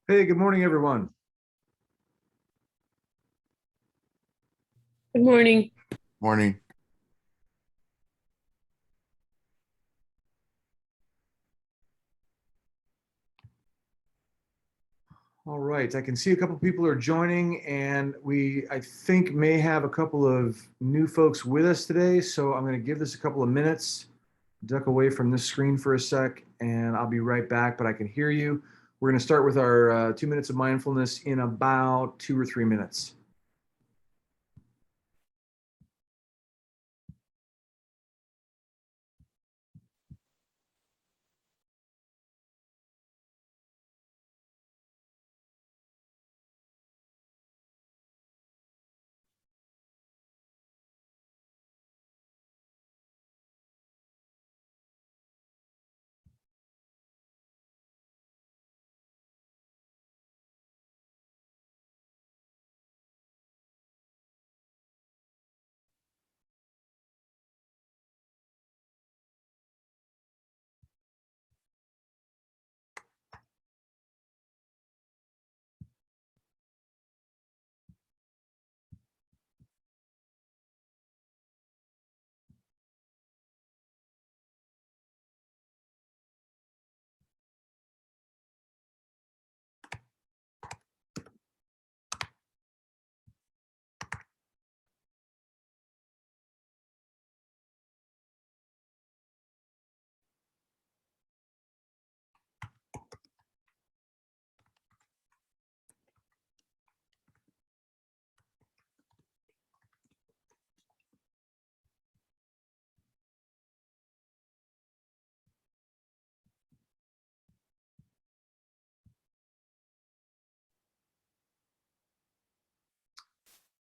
Hey, good morning, everyone. Good morning. Morning. All right, I can see a couple people are joining, and I think, may have a couple of new folks with us today. So I'm going to give this a couple of minutes, duck away from this screen for a sec, and I'll be right back. But I can hear you. We're going to start with our 2 minutes of mindfulness in about 2 or 3 minutes.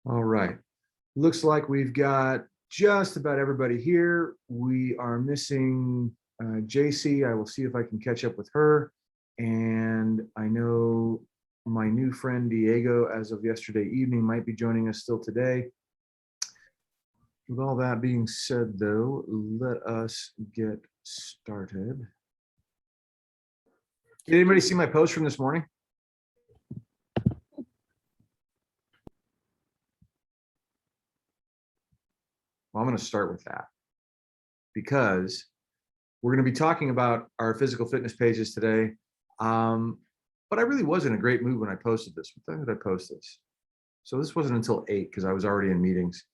All right. Looks like we've got just about everybody here. We are missing JC. I will see if I can catch up with her. And I know my new friend Diego, as of yesterday evening, might be joining us still today. With all that being said, though, let us get started. Did anybody see my post from this morning? Well, I'm going to start with that because we're going to be talking about our physical fitness pages today. But I really was in a great mood when I posted this. What time did I post this? So this wasn't until 8 because I was already in meetings.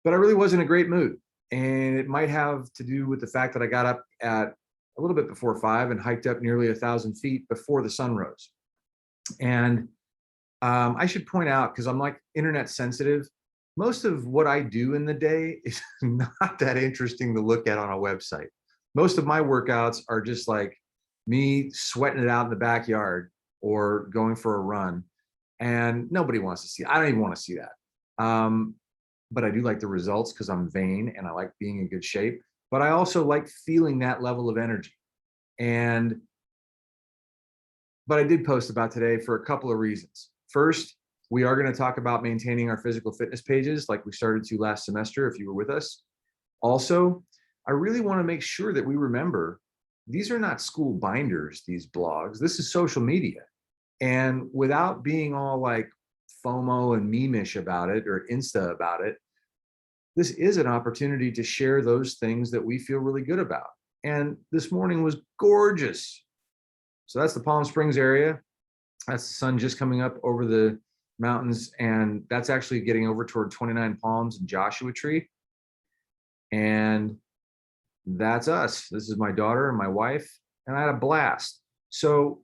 But I really was in a great mood. And it might have to do with the fact that I got up at a little bit before 5 and hiked up nearly 1,000 feet before the sun rose. And I should point out, because I'm like internet sensitive, most of what I do in the day is not that interesting to look at on a website. Most of my workouts are just like me sweating it out in the backyard or going for a run. And nobody wants to see it. I don't even want to see that. But I do like the results because I'm vain and I like being in good shape. But I also like feeling that level of energy. But I did post about today for a couple of reasons. First, we are going to talk about maintaining our physical fitness pages like we started to last semester, if you were with us. Also, I really want to make sure that we remember these are not school binders, these blogs. This is social media. And without being all like FOMO and meme-ish about it or Insta about it, this is an opportunity to share those things that we feel really good about. And this morning was gorgeous. So that's the Palm Springs area. That's the sun just coming up over the mountains, and that's actually getting over toward 29 Palms and Joshua Tree. And that's us. This is my daughter and my wife, and I had a blast. So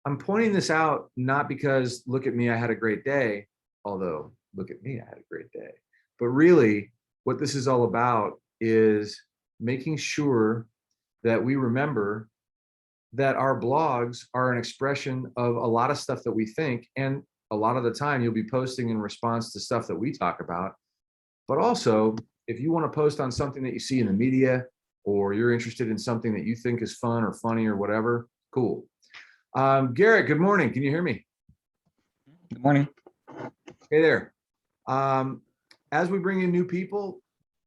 I'm pointing this out not because look at me, I had a great day, although look at me, I had a great day. But really, what this is all about is making sure that we remember that our blogs are an expression of a lot of stuff that we think. And a lot of the time you'll be posting in response to stuff that we talk about. But also, if you want to post on something that you see in the media, or you're interested in something that you think is fun or funny or whatever, cool. Garrett, good morning. Can you hear me? Good morning. Hey there. As we bring in new people,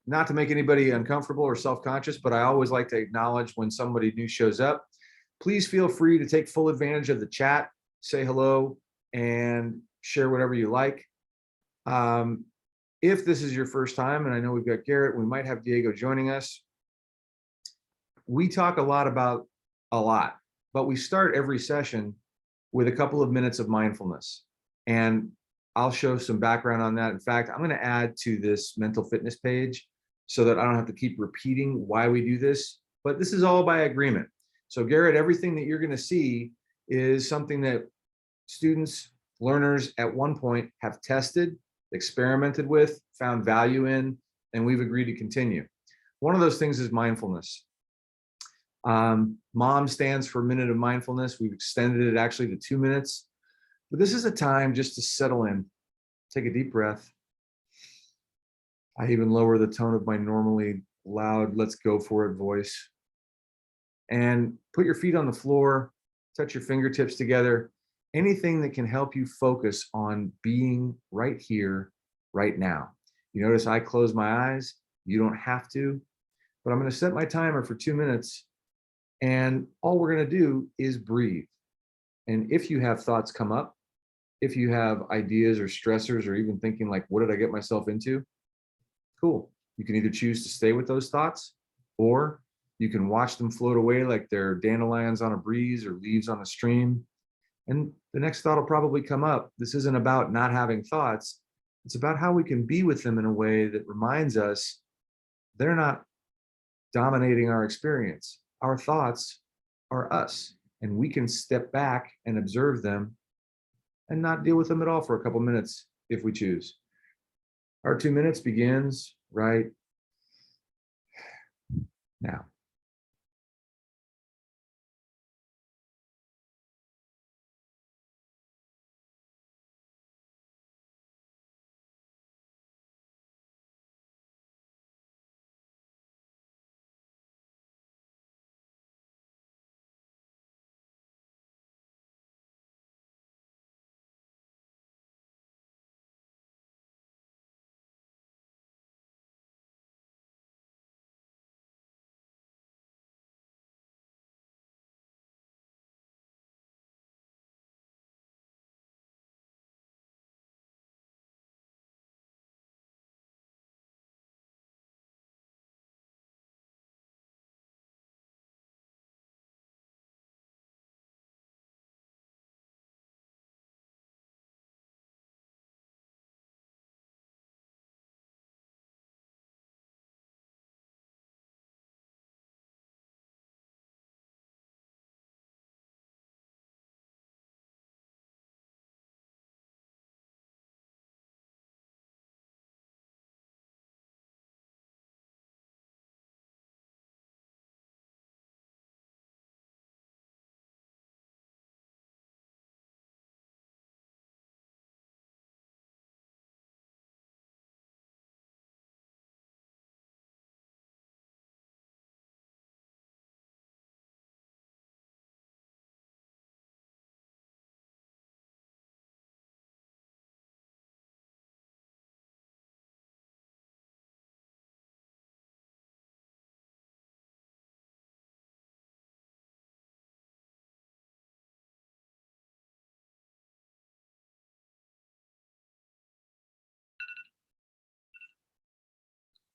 not to make anybody uncomfortable or self-conscious, but I always like to acknowledge when somebody new shows up. Please feel free to take full advantage of the chat. say hello, and share whatever you like. Um, if this is your first time, and I know we've got Garrett, we might have Diego joining us. We talk a lot about a lot, but we start every session with a couple of minutes of mindfulness. And I'll show some background on that. In fact, I'm going to add to this mental fitness page so that I don't have to keep repeating why we do this, but this is all by agreement. So Garrett, everything that you're going to see is something that students, learners at one point have tested, experimented with, found value in, and we've agreed to continue. One of those things is mindfulness. MOM stands for Minute of Mindfulness. We've extended it actually to 2 minutes, but this is a time just to settle in, take a deep breath. I even lower the tone of my normally loud, let's go for it voice. And put your feet on the floor, touch your fingertips together, anything that can help you focus on being right here, right now. You notice I close my eyes, you don't have to, but I'm going to set my timer for 2 minutes. And all we're going to do is breathe. And if you have thoughts come up, if you have ideas or stressors, or even thinking like, what did I get myself into? Cool. You can either choose to stay with those thoughts, or you can watch them float away like they're dandelions on a breeze or leaves on a stream. And the next thought will probably come up. This isn't about not having thoughts. It's about how we can be with them in a way that reminds us they're not dominating our experience. Our thoughts are us, and we can step back and observe them and not deal with them at all for a couple minutes if we choose. Our 2 minutes begins right now.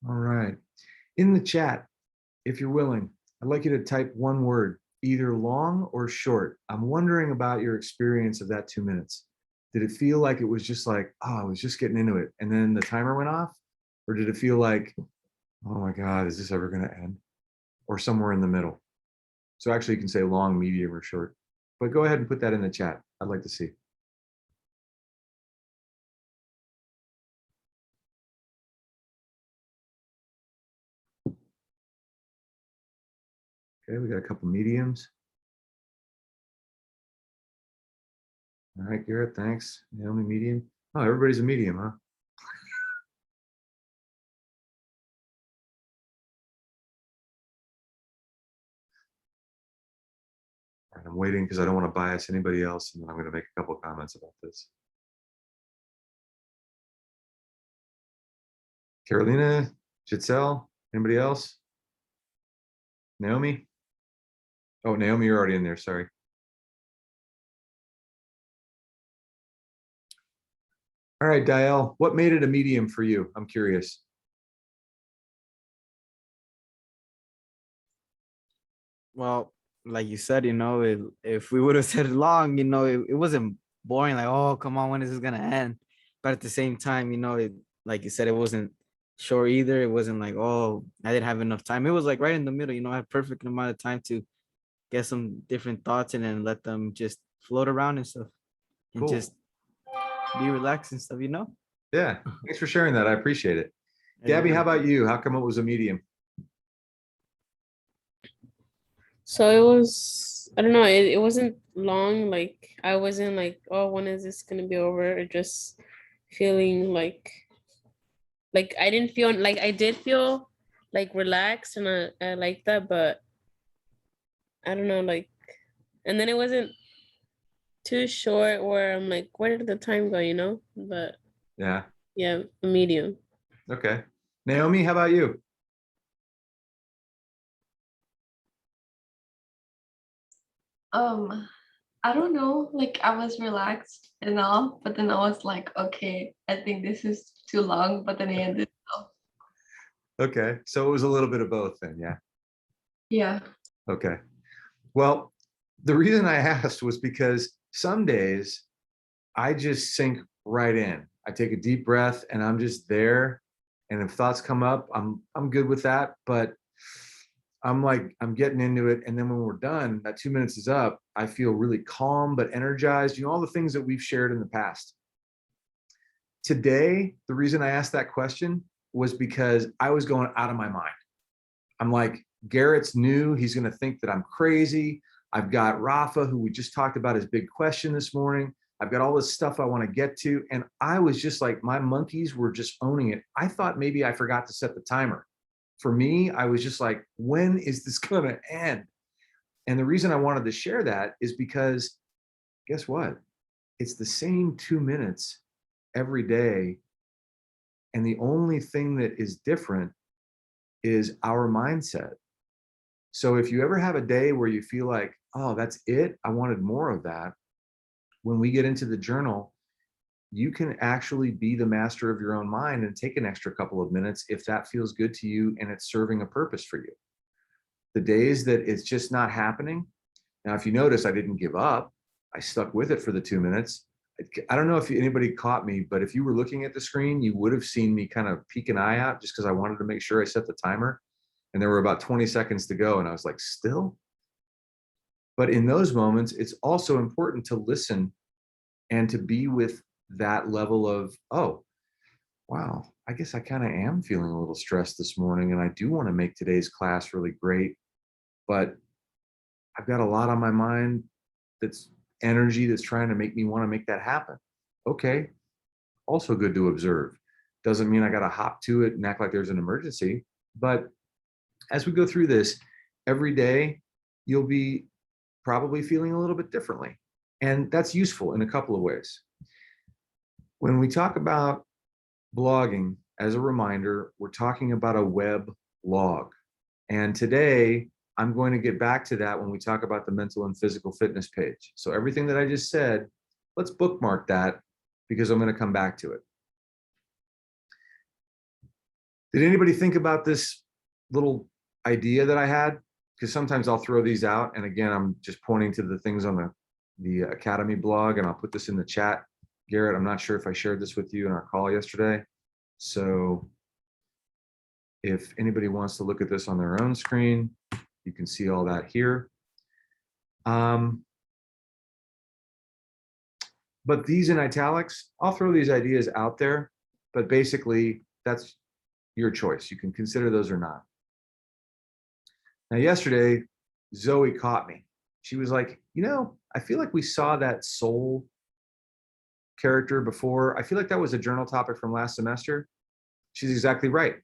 All right. In the chat, if you're willing, I'd like you to type one word, either long or short. I'm wondering about your experience of that 2 minutes. Did it feel like it was just like, oh, I was just getting into it, and then the timer went off? Or did it feel like, oh my God, is this ever going to end? Or somewhere in the middle? So actually, you can say long, medium, or short. But go ahead and put that in the chat. I'd like to see. Okay, we got a couple mediums. All right, Garrett, thanks. Naomi, medium. Oh, everybody's a medium, huh? All right, I'm waiting because I don't want to bias anybody else, and then I'm going to make a couple comments about this. Carolina, Giselle, anybody else? Naomi? Oh, Naomi, you're already in there. Sorry. All right, Dial, what made it a medium for you? I'm curious. Well, like you said, if we would have said long, it wasn't boring. Like, oh, come on, when is this gonna end? But at the same time, like you said, it wasn't short either. It wasn't like, oh, I didn't have enough time. It was like right in the middle. I had perfect amount of time to get some different thoughts and then let them just float around and stuff and Cool. just be relaxed and stuff. Yeah, thanks for sharing that. I appreciate it. Gabby, how about you? How come it was a medium? So it was, I don't know, it wasn't long. Like I wasn't like, oh, when is this gonna be over? Or just feeling like I didn't feel like I did feel like relaxed and I like that, but I don't know, like, and then it wasn't too short where I'm like, where did the time go? But Yeah, yeah, a medium. okay. Naomi, how about you? I don't know, like I was relaxed enough, but then I was like, okay, I think this is too long, but then I ended up. Okay, so it was a little bit of both then, yeah? Yeah. Okay. Well, the reason I asked was because some days I just sink right in. I take a deep breath and I'm just there. And if thoughts come up, I'm good with that. But I'm getting into it. And then when we're done, that 2 minutes is up, I feel really calm but energized. All the things that we've shared in the past. Today, the reason I asked that question was because I was going out of my mind. I'm like, Garrett's new. He's going to think that I'm crazy. I've got Rafa, who we just talked about his big question this morning. I've got all this stuff I want to get to. And I was just like, my monkeys were just owning it. I thought maybe I forgot to set the timer. For me, I was just like, when is this going to end? And the reason I wanted to share that is because guess what? It's the same 2 minutes every day. And the only thing that is different is our mindset. So if you ever have a day where you feel like, oh, that's it, I wanted more of that, when we get into the journal, you can actually be the master of your own mind and take an extra couple of minutes if that feels good to you and it's serving a purpose for you. The days that it's just not happening. Now, if you notice, I didn't give up. I stuck with it for the 2 minutes. I don't know if anybody caught me, but if you were looking at the screen, you would have seen me kind of peek an eye out just because I wanted to make sure I set the timer. And there were about 20 seconds to go. And I was like, still? But in those moments, it's also important to listen and to be with that level of, oh, wow, I guess I kind of am feeling a little stressed this morning. And I do want to make today's class really great. But I've got a lot on my mind that's energy that's trying to make me want to make that happen. Okay, also good to observe. Doesn't mean I got to hop to it and act like there's an emergency. But as we go through this, every day you'll be probably feeling a little bit differently. And that's useful in a couple of ways. When we talk about blogging, as a reminder, we're talking about a web log. And today, I'm going to get back to that when we talk about the mental and physical fitness page. So everything that I just said, let's bookmark that because I'm going to come back to it. Did anybody think about this little idea that I had? Because sometimes I'll throw these out. And again, I'm just pointing to the things on the Academy blog, and I'll put this in the chat. Garrett, I'm not sure if I shared this with you in our call yesterday. So if anybody wants to look at this on their own screen, you can see all that here. But these in italics, I'll throw these ideas out there, but basically that's your choice. You can consider those or not. Now, yesterday, Zoe caught me. She was like, I feel like we saw that soul character before. I feel like that was a journal topic from last semester. She's exactly right.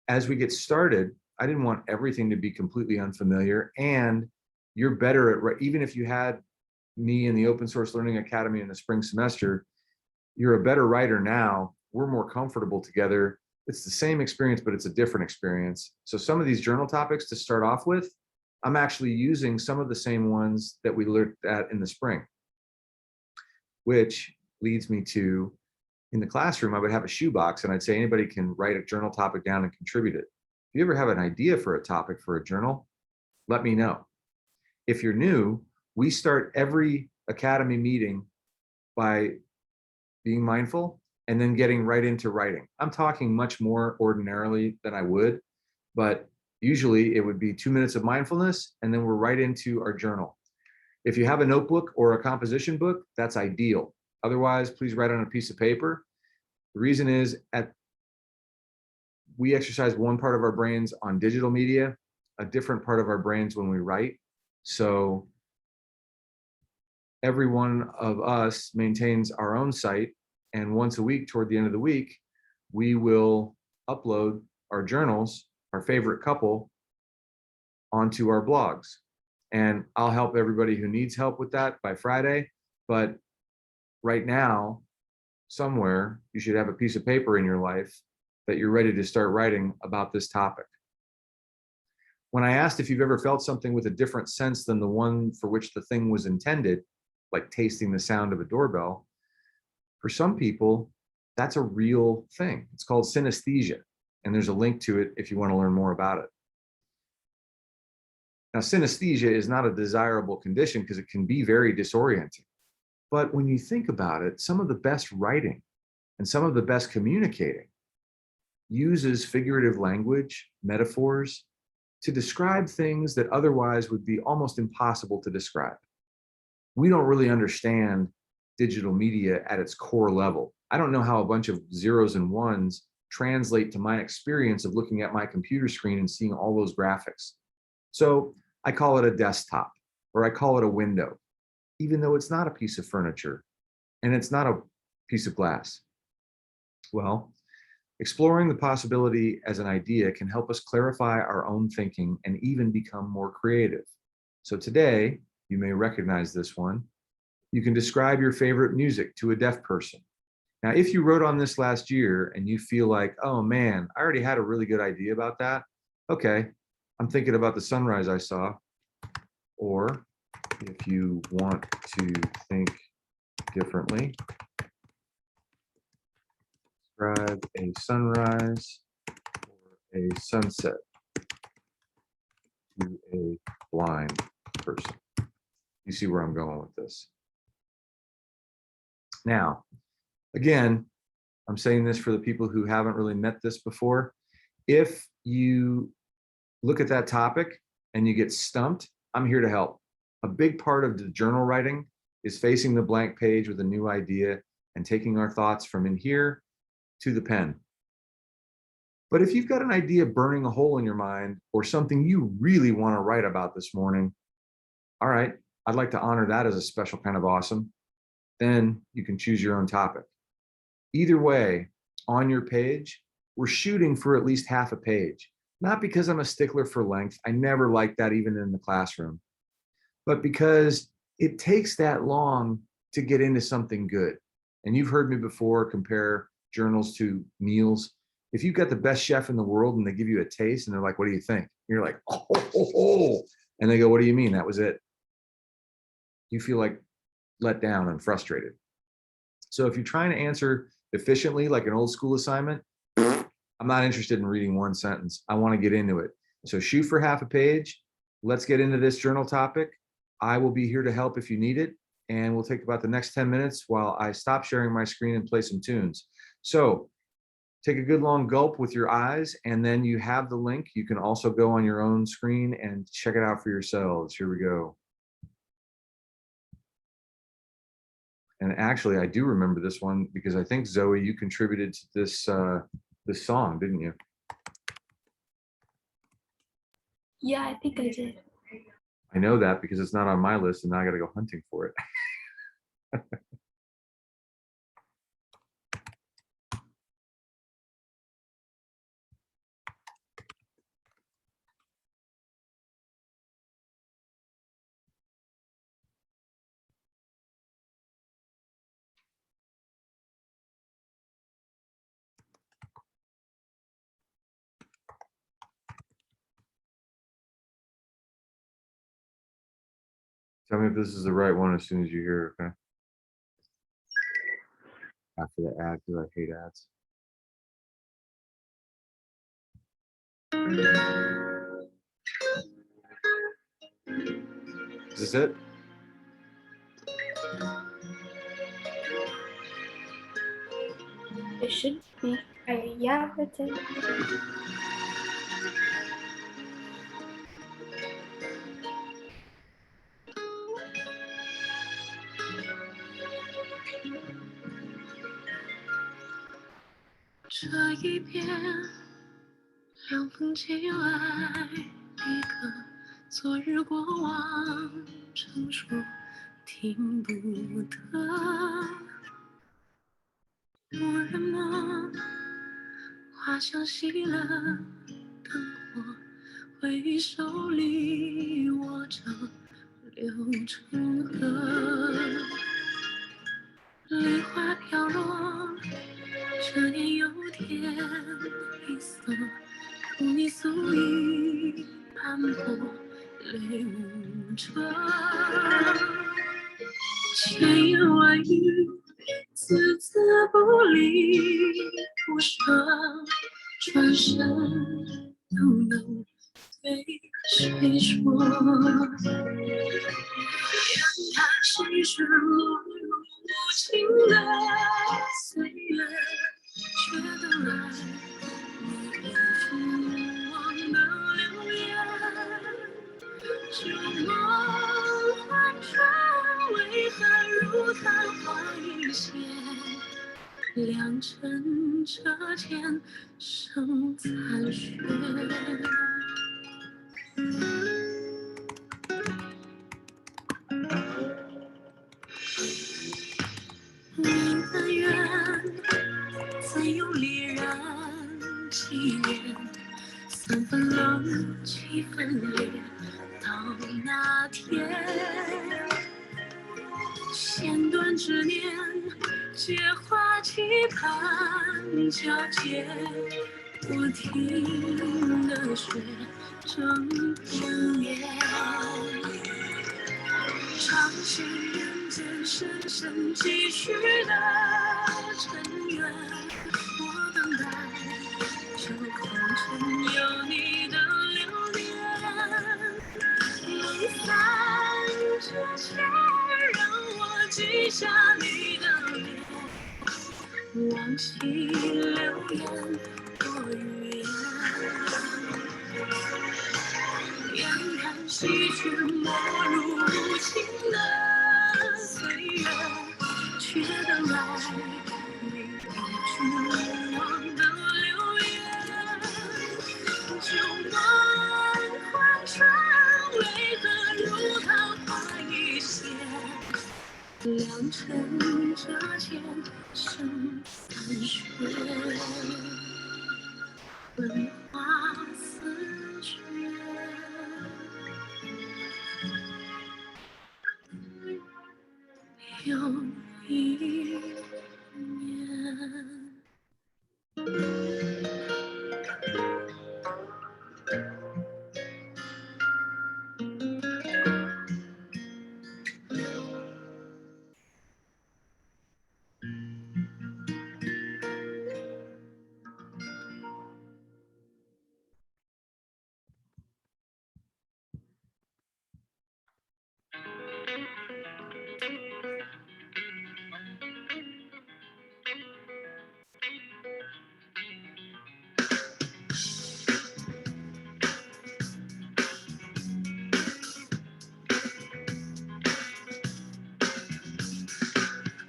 As we get started, I didn't want everything to be completely unfamiliar, and you're better at, even if you had me in the Open Source Learning Academy in the spring semester, you're a better writer now. We're more comfortable together. It's the same experience, but it's a different experience. So some of these journal topics to start off with, I'm actually using some of the same ones that we looked at in the spring, which leads me to In the classroom, I would have a shoebox and I'd say anybody can write a journal topic down and contribute it. If you ever have an idea for a topic for a journal, let me know. If you're new, we start every academy meeting by being mindful and then getting right into writing. I'm talking much more ordinarily than I would, but usually it would be 2 minutes of mindfulness and then we're right into our journal. If you have a notebook or a composition book, that's ideal. Otherwise, please write on a piece of paper. The reason is we exercise one part of our brains on digital media, a different part of our brains when we write. So every one of us maintains our own site, and once a week toward the end of the week, we will upload our journals, our favorite couple, onto our blogs. And I'll help everybody who needs help with that by Friday. But right now, somewhere, you should have a piece of paper in your life that you're ready to start writing about this topic. When I asked if you've ever felt something with a different sense than the one for which the thing was intended, like tasting the sound of a doorbell, for some people, that's a real thing. It's called synesthesia, and there's a link to it if you want to learn more about it. Now, synesthesia is not a desirable condition because it can be very disorienting. But when you think about it, some of the best writing and some of the best communicating uses figurative language, metaphors, to describe things that otherwise would be almost impossible to describe. We don't really understand digital media at its core level. I don't know how a bunch of zeros and ones translate to my experience of looking at my computer screen and seeing all those graphics. So I call it a desktop, or I call it a window, even though it's not a piece of furniture and it's not a piece of glass. Well, exploring the possibility as an idea can help us clarify our own thinking and even become more creative. So today, you may recognize this one. You can describe your favorite music to a deaf person. Now, if you wrote on this last year and you feel like, oh man, I already had a really good idea about that. Okay, I'm thinking about the sunrise I saw. Or if you want to think differently, describe a sunrise or a sunset to a blind person. You see where I'm going with this. Now, again, I'm saying this for the people who haven't really met this before. If you look at that topic and you get stumped, I'm here to help. A big part of the journal writing is facing the blank page with a new idea and taking our thoughts from in here to the pen. But if you've got an idea burning a hole in your mind or something you really want to write about this morning, all right, I'd like to honor that as a special kind of awesome. Then you can choose your own topic. Either way, on your page, we're shooting for at least half a page. Not because I'm a stickler for length. I never liked that even in the classroom, but because it takes that long to get into something good. And you've heard me before compare journals to meals. If you've got the best chef in the world and they give you a taste and they're like, what do you think? You're like, oh. And they go, what do you mean? That was it. You feel like let down and frustrated. So if you're trying to answer efficiently, like an old school assignment, I'm not interested in reading one sentence. I want to get into it. So shoot for half a page. Let's get into this journal topic. I will be here to help if you need it. And we'll take about the next 10 minutes while I stop sharing my screen and play some tunes. So take a good long gulp with your eyes, and then you have the link. You can also go on your own screen and check it out for yourselves. Here we go. And actually, I do remember this one because I think, Zoe, you contributed to this this song, didn't you? Yeah, I think I did. I know that because it's not on my list, and now I got to go hunting for it. Tell me if this is the right one as soon as you hear it, okay? after the ad because I hate ads. Is this it? It should be. Yeah, that's it. 这一边，凉风起来，一个昨日过往，成说听不得。蓦然梦，花香熄了，灯火回首里，我正流成河。梨花飘落，这年又添一色，如你素衣斑驳，泪无遮。千言万语，字字不离不舍，转身又能对谁说？眼看细水落入无情的岁月，却等来你一句无望的留言。旧梦幻转，为何如昙花一现？良辰折剑生残雪。你的愿，怎有离人纪念？三分冷，七分烈，到那天，弦断执念，结花期盼交接，我听的雪正不眠。长线人间深深积蓄的尘缘，我等待这空城有你的留恋。梦散之前，让我记下你的脸，忘记流言多语言。眼看细雪没入无情的岁月，却等来你一句无望的留言。旧梦幻转，为何如昙花一现？良辰折剑生残雪，问花似雪。有一年。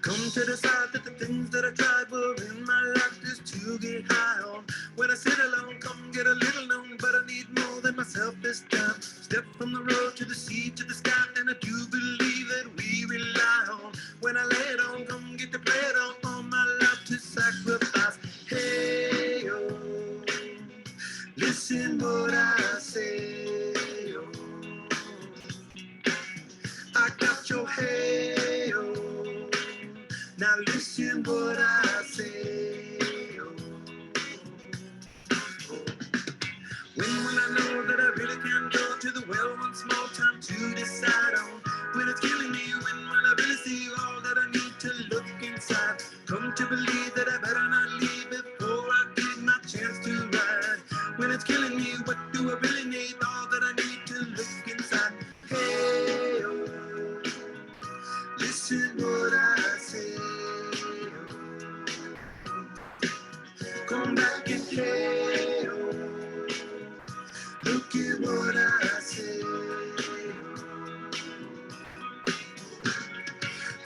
Come to decide that the things that I tried were in my life just to get high on. When I sit alone, come get a little known, but I need more than myself this time. Step from the road to the sea to the sky, and I do believe that we rely on. When I lay it on, come get the play it on, all my life to sacrifice. Hey, oh, listen what I say. Oh, I got your hey, oh. Now listen what I say. Oh. When will I know that I really can go to the well once more time to decide on? When it's killing me, when will I really see all that I need to look inside? Come to believe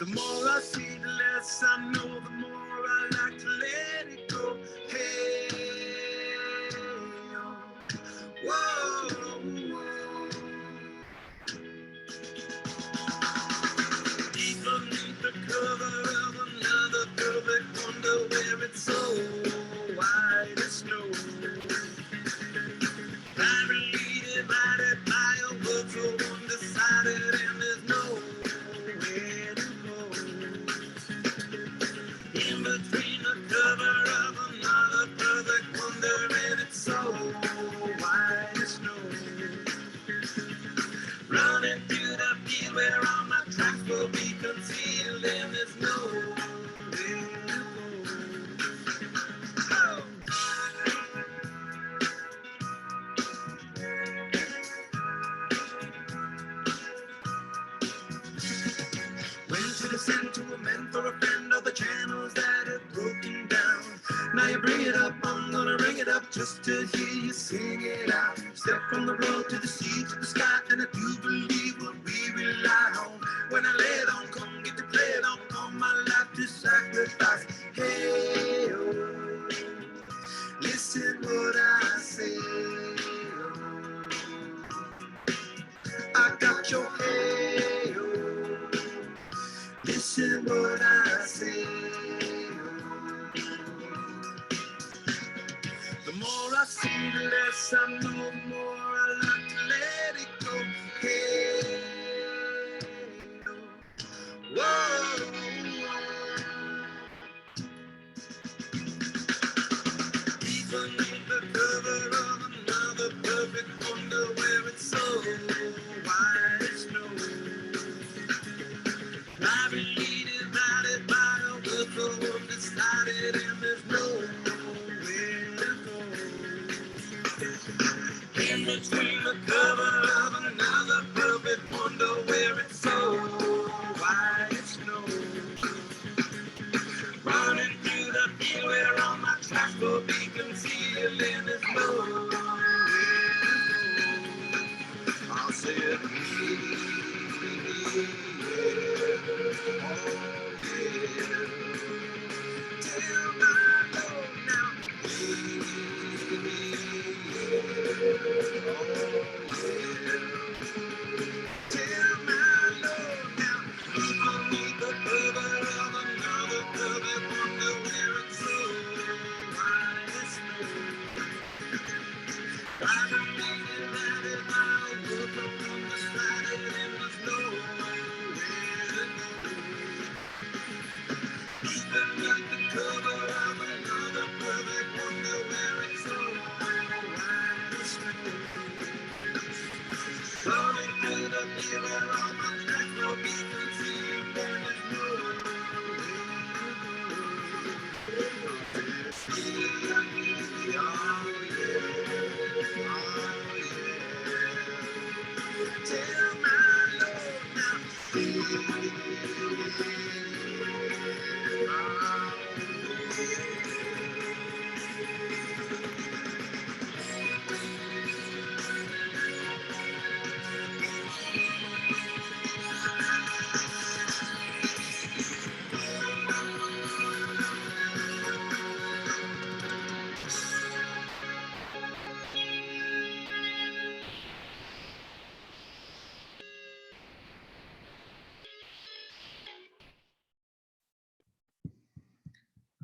The more I see, the less I know, the more I like to let it go. Hey, oh, whoa, whoa. Deep beneath the cover of another perfect wonder where it's so white as snow. Privately divided by a world so undecided, and there's nowhere to go. In between the cover of another perfect wonder, and it's so white as snow. Running through the field where all my tracks will be concealed, and there's nowhere to go. Oh. Went to the sentiment for a friend of the channels that have broken down. Now you bring it up, I'm gonna bring it up just to hear you sing it out. Step from the road to the sea to the sky, and I do believe what we rely on. When I lay it on, come get to play it on, all my life to sacrifice. Hey, oh, listen what I say. Oh, I got your hey, oh, listen what I say. The more I see, the less I know, the more I like to let it go. Hey, whoa, even in the cover of another perfect wonder where it's so white as snow. Privately divided by a world so undecided, and there's nowhere to go. In between the cover of another perfect wonder where it's so white as snow. Running through the field where all my tracks will be concealed, and there's nowhere to go. I'll say it. Till my Lord now. Till my Lord now. People need the cover of another perfect wonder where it's so white as snow. I don't need it that if I look up on the side and there's nowhere to go. Even like the cover of another perfect wonder where it's so white as snow. Running through the field where all my tracks will be concealed, and there's nowhere to go. Oh, yeah. Oh, yeah. Tell my Lord now.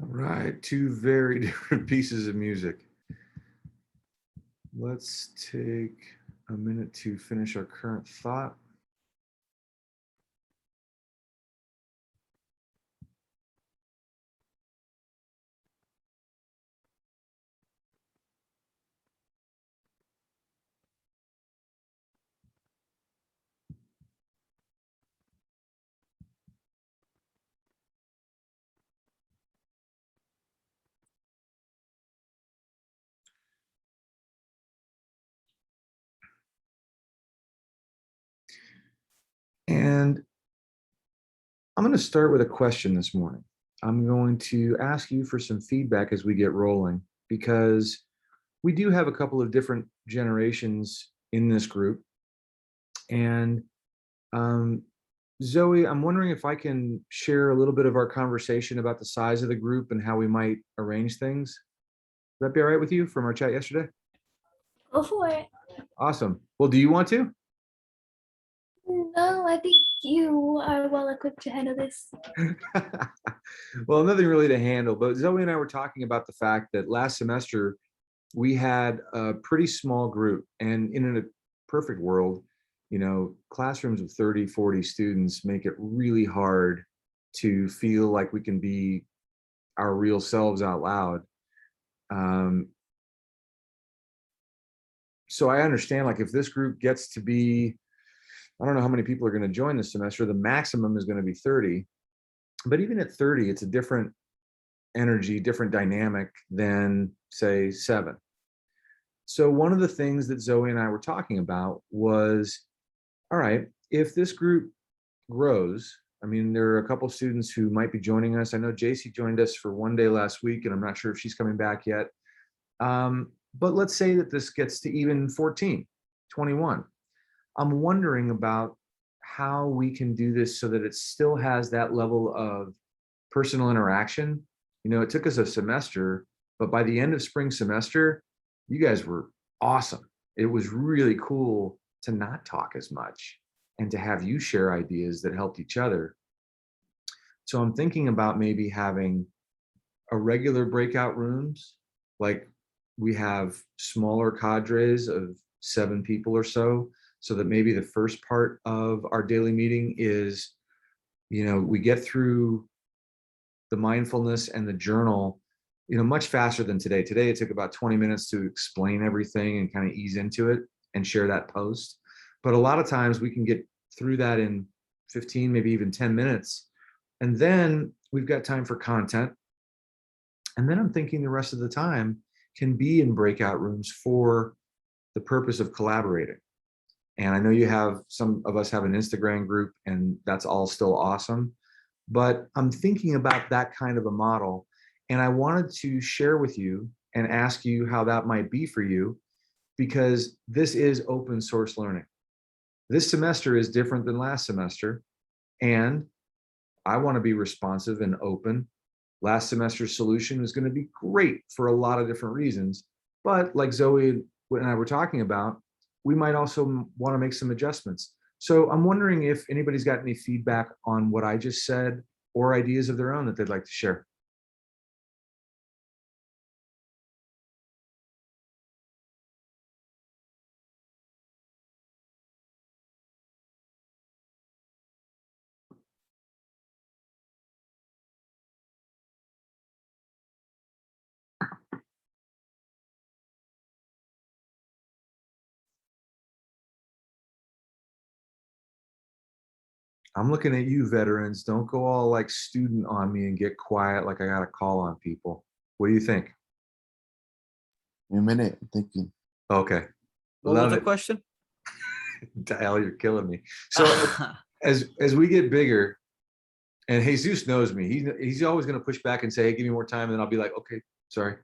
All right, two very different pieces of music. Let's take a minute to finish our current thought. And I'm going to start with a question this morning. I'm going to ask you for some feedback as we get rolling, because we do have a couple of different generations in this group. And Zoe, I'm wondering if I can share a little bit of our conversation about the size of the group and how we might arrange things. Would that be all right with you from our chat yesterday? Go for it. Awesome. Well, do you want to? No, I think you are well equipped to handle this. Well, nothing really to handle, but Zoe and I were talking about the fact that last semester we had a pretty small group, and in a perfect world, classrooms of 30, 40 students make it really hard to feel like we can be our real selves out loud. So I understand, like, if this group gets to be, I don't know how many people are going to join this semester, the maximum is going to be 30. But even at 30, it's a different energy, different dynamic than, say, 7. So one of the things that Zoe and I were talking about was, all right, if this group grows, I mean, there are a couple students who might be joining us. I know JC joined us for one day last week, and I'm not sure if she's coming back yet. But let's say that this gets to even 14, 21. I'm wondering about how we can do this so that it still has that level of personal interaction. It took us a semester, but by the end of spring semester, you guys were awesome. It was really cool to not talk as much and to have you share ideas that helped each other. So I'm thinking about maybe having a regular breakout rooms, like we have smaller cadres of 7 people or so that maybe the first part of our daily meeting is, we get through the mindfulness and the journal, much faster than today. Today, it took about 20 minutes to explain everything and kind of ease into it and share that post. But a lot of times we can get through that in 15, maybe even 10 minutes. And then we've got time for content. And then I'm thinking the rest of the time can be in breakout rooms for the purpose of collaborating. And I know some of us have an Instagram group, and that's all still awesome. But I'm thinking about that kind of a model. And I wanted to share with you and ask you how that might be for you, because this is open source learning. This semester is different than last semester, and I want to be responsive and open. Last semester's solution is going to be great for a lot of different reasons, but like Zoe and I were talking about, we might also want to make some adjustments. So I'm wondering if anybody's got any feedback on what I just said or ideas of their own that they'd like to share. I'm looking at you, veterans. Don't go all like student on me and get quiet like I got to call on people. What do you think? A minute, I'm thinking. Okay. What was Love the it. question? Dial, you're killing me. So as we get bigger, and Jesus knows me, he's always going to push back and say, hey, give me more time. And then I'll be like, okay, sorry.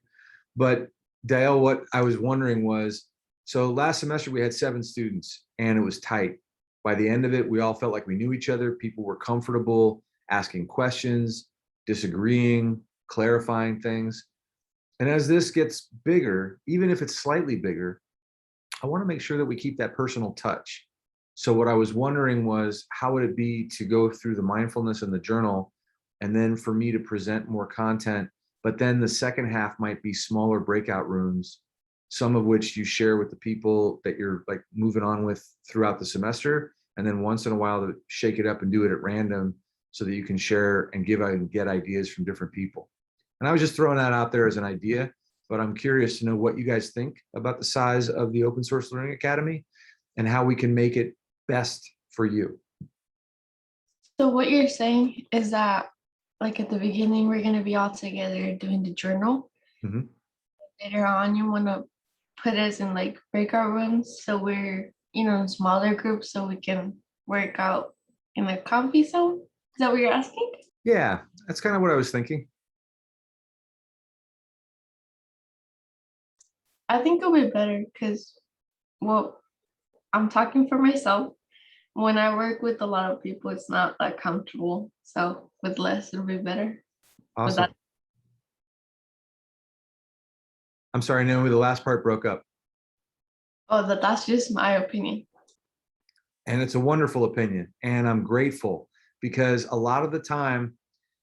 But Dale, what I was wondering was, so last semester we had 7 students and it was tight. By the end of it, we all felt like we knew each other. People were comfortable asking questions, disagreeing, clarifying things. And as this gets bigger, even if it's slightly bigger, I want to make sure that we keep that personal touch. So what I was wondering was, how would it be to go through the mindfulness and the journal, and then for me to present more content, but then the second half might be smaller breakout rooms, some of which you share with the people that you're like moving on with throughout the semester, and then once in a while to shake it up and do it at random so that you can share and give and get ideas from different people. And I was just throwing that out there as an idea, but I'm curious to know what you guys think about the size of the Open Source Learning Academy and how we can make it best for you. So what you're saying is that, like, at the beginning, we're going to be all together doing the journal. Mhm. Later on, you want to put us in like breakout rooms, so we're, in smaller groups, so we can work out in a comfy zone. Is that what you're asking? Yeah, that's kind of what I was thinking. I think it'll be better because, well, I'm talking for myself. when I work with a lot of people, it's not that comfortable. So with less, it'll be better. Awesome. that- I'm sorry, Naomi, the last part broke up. Oh, that's just my opinion. And it's a wonderful opinion. And I'm grateful because a lot of the time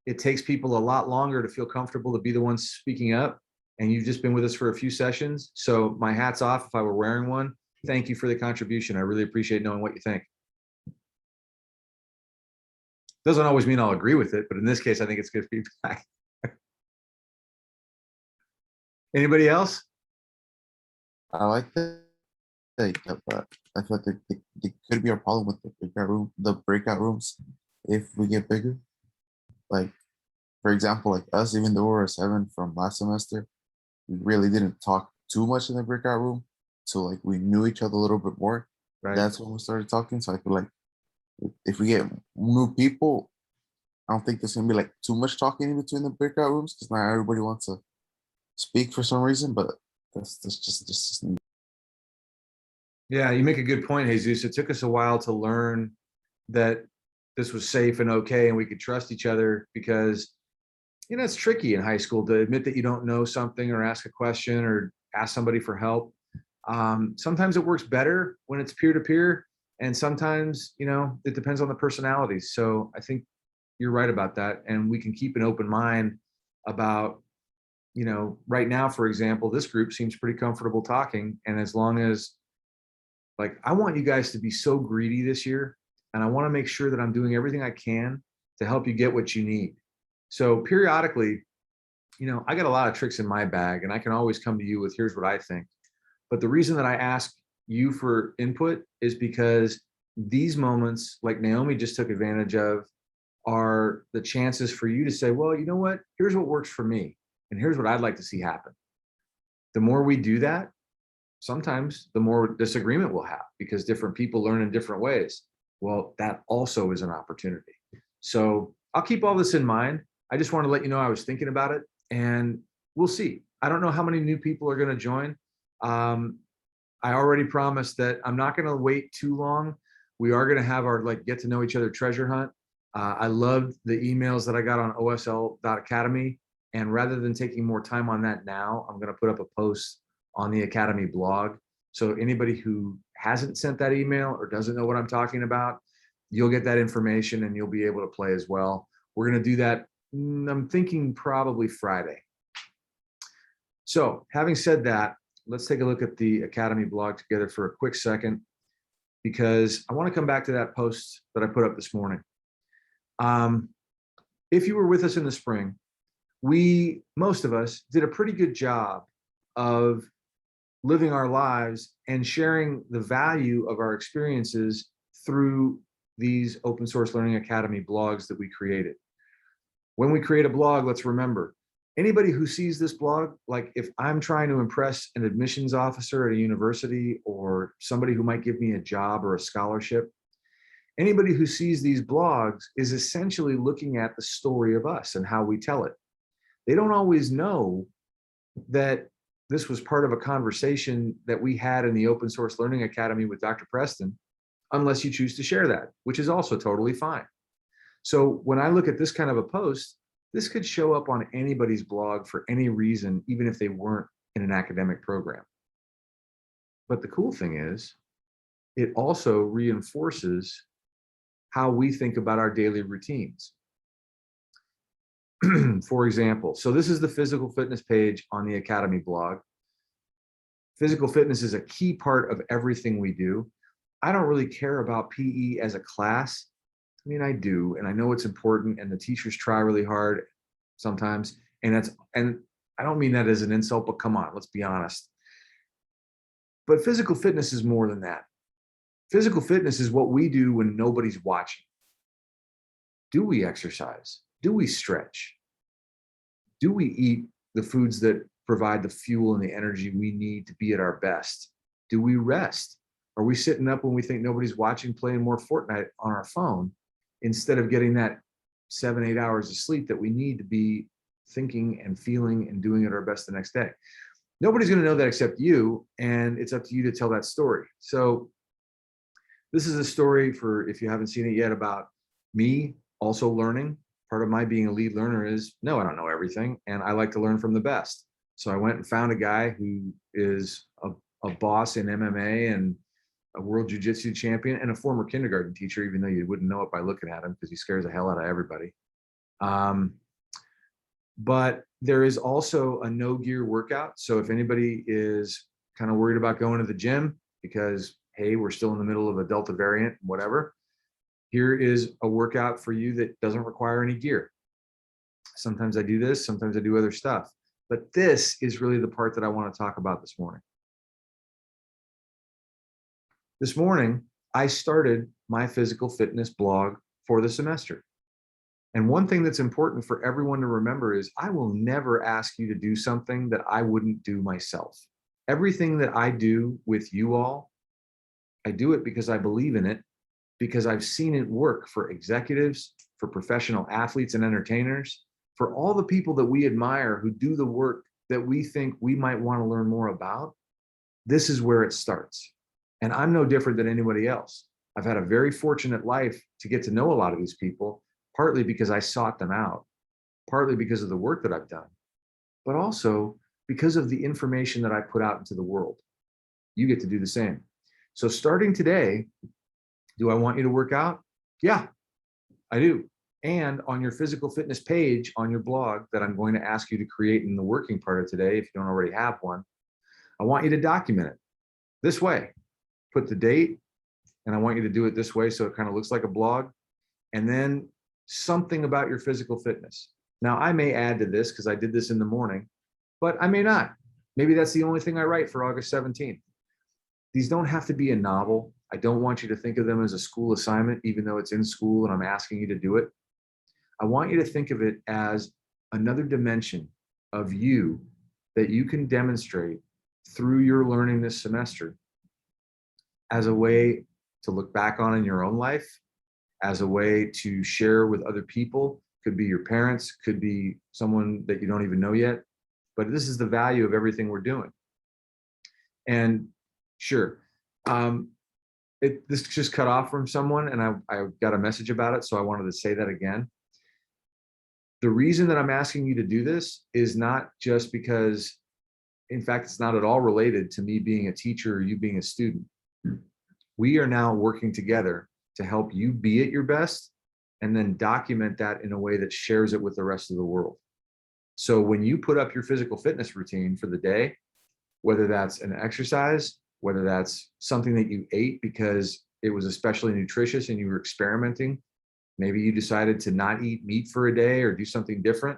it takes people a lot longer to feel comfortable to be the ones speaking up. And you've just been with us for a few sessions. So my hat's off if I were wearing one. Thank you for the contribution. I really appreciate knowing what you think. Doesn't always mean I'll agree with it, but in this case, I think it's good feedback. Anybody else? I like that. But I feel like there could be a problem with the breakout rooms, if we get bigger. Like, for example, like us, even though we're a 7 from last semester, we really didn't talk too much in the breakout room. So like we knew each other a little bit more. Right. That's when we started talking. So I feel like if we get new people, I don't think there's gonna be like too much talking in between the breakout rooms because not everybody wants to speak for some reason. But that's just Yeah, you make a good point, Jesus. It took us a while to learn that this was safe and okay and we could trust each other because, you know, it's tricky in high school to admit that you don't know something or ask a question or ask somebody for help. Sometimes it works better when it's peer-to-peer, and sometimes, you know, it depends on the personalities. So I think you're right about that. And we can keep an open mind about, you know, right now, for example, this group seems pretty comfortable talking. And as long as, like, I want you guys to be so greedy this year, and I want to make sure that I'm doing everything I can to help you get what you need. So periodically, you know, I got a lot of tricks in my bag, and I can always come to you with, here's what I think. But the reason that I ask you for input is because these moments, like Naomi just took advantage of, are the chances for you to say, well, you know what, here's what works for me, and here's what I'd like to see happen. The more we do that, sometimes the more disagreement we'll have because different people learn in different ways. Well, that also is an opportunity. So I'll keep all this in mind. I just want to let you know I was thinking about it, and we'll see. I don't know how many new people are going to join. I already promised that I'm not going to wait too long. We are going to have our like get to know each other treasure hunt. I loved the emails that I got on OSL.academy. And rather than taking more time on that now, I'm going to put up a post on the Academy blog. So anybody who hasn't sent that email or doesn't know what I'm talking about, you'll get that information and you'll be able to play as well. We're going to do that. I'm thinking probably Friday. So having said that, let's take a look at the Academy blog together for a quick second, because I want to come back to that post that I put up this morning. If you were with us in the spring, most of us did a pretty good job of living our lives and sharing the value of our experiences through these Open Source Learning Academy blogs that we created. When we create a blog, let's remember, anybody who sees this blog, like if I'm trying to impress an admissions officer at a university or somebody who might give me a job or a scholarship, anybody who sees these blogs is essentially looking at the story of us and how we tell it. They don't always know that this was part of a conversation that we had in the Open Source Learning Academy with Dr. Preston, unless you choose to share that, which is also totally fine. So when I look at this kind of a post, this could show up on anybody's blog for any reason, even if they weren't in an academic program. But the cool thing is, it also reinforces how we think about our daily routines. For example, so this is the physical fitness page on the Academy blog. Physical fitness is a key part of everything we do. I don't really care about PE as a class. I mean, I do, and I know it's important, and the teachers try really hard sometimes, and I don't mean that as an insult, but come on, let's be honest. But physical fitness is more than that. Physical fitness is what we do when nobody's watching. Do we exercise? Do we stretch? Do we eat the foods that provide the fuel and the energy we need to be at our best? Do we rest? Are we sitting up when we think nobody's watching, playing more Fortnite on our phone instead of getting that 7-8 hours of sleep that we need to be thinking and feeling and doing at our best the next day? Nobody's going to know that except you, and it's up to you to tell that story. So This is a story for, if you haven't seen it yet, about me also learning. Part of my being a lead learner is, no, I don't know everything, and I like to learn from the best. So I went and found a guy who is a boss in MMA and a world jiu-jitsu champion and a former kindergarten teacher, even though you wouldn't know it by looking at him because he scares the hell out of everybody. But there is also a no gear workout. So if anybody is kind of worried about going to the gym because, hey, we're still in the middle of a Delta variant, whatever, here is a workout for you that doesn't require any gear. Sometimes I do this, sometimes I do other stuff, but this is really the part that I want to talk about this morning. This morning, I started my physical fitness blog for the semester. And one thing that's important for everyone to remember is I will never ask you to do something that I wouldn't do myself. Everything that I do with you all, I do it because I believe in it, because I've seen it work for executives, for professional athletes and entertainers, for all the people that we admire who do the work that we think we might want to learn more about. This is where it starts. And I'm no different than anybody else. I've had a very fortunate life to get to know a lot of these people, partly because I sought them out, partly because of the work that I've done, but also because of the information that I put out into the world. You get to do the same. So starting today, do I want you to work out? Yeah, I do. And on your physical fitness page on your blog that I'm going to ask you to create in the working part of today, if you don't already have one, I want you to document it this way. Put the date, and I want you to do it this way so it kind of looks like a blog, and then something about your physical fitness. Now, I may add to this because I did this in the morning, but I may not. Maybe that's the only thing I write for August 17th. These don't have to be a novel. I don't want you to think of them as a school assignment, even though it's in school and I'm asking you to do it. I want you to think of it as another dimension of you that you can demonstrate through your learning this semester as a way to look back on in your own life, as a way to share with other people. Could be your parents, could be someone that you don't even know yet, but this is the value of everything we're doing. And sure, this just cut off from someone and I got a message about it, so I wanted to say that again. The reason that I'm asking you to do this is not just because, in fact, it's not at all related to me being a teacher or you being a student. We are now working together to help you be at your best and then document that in a way that shares it with the rest of the world. So when you put up your physical fitness routine for the day, whether that's an exercise, whether that's something that you ate because it was especially nutritious and you were experimenting, maybe you decided to not eat meat for a day or do something different,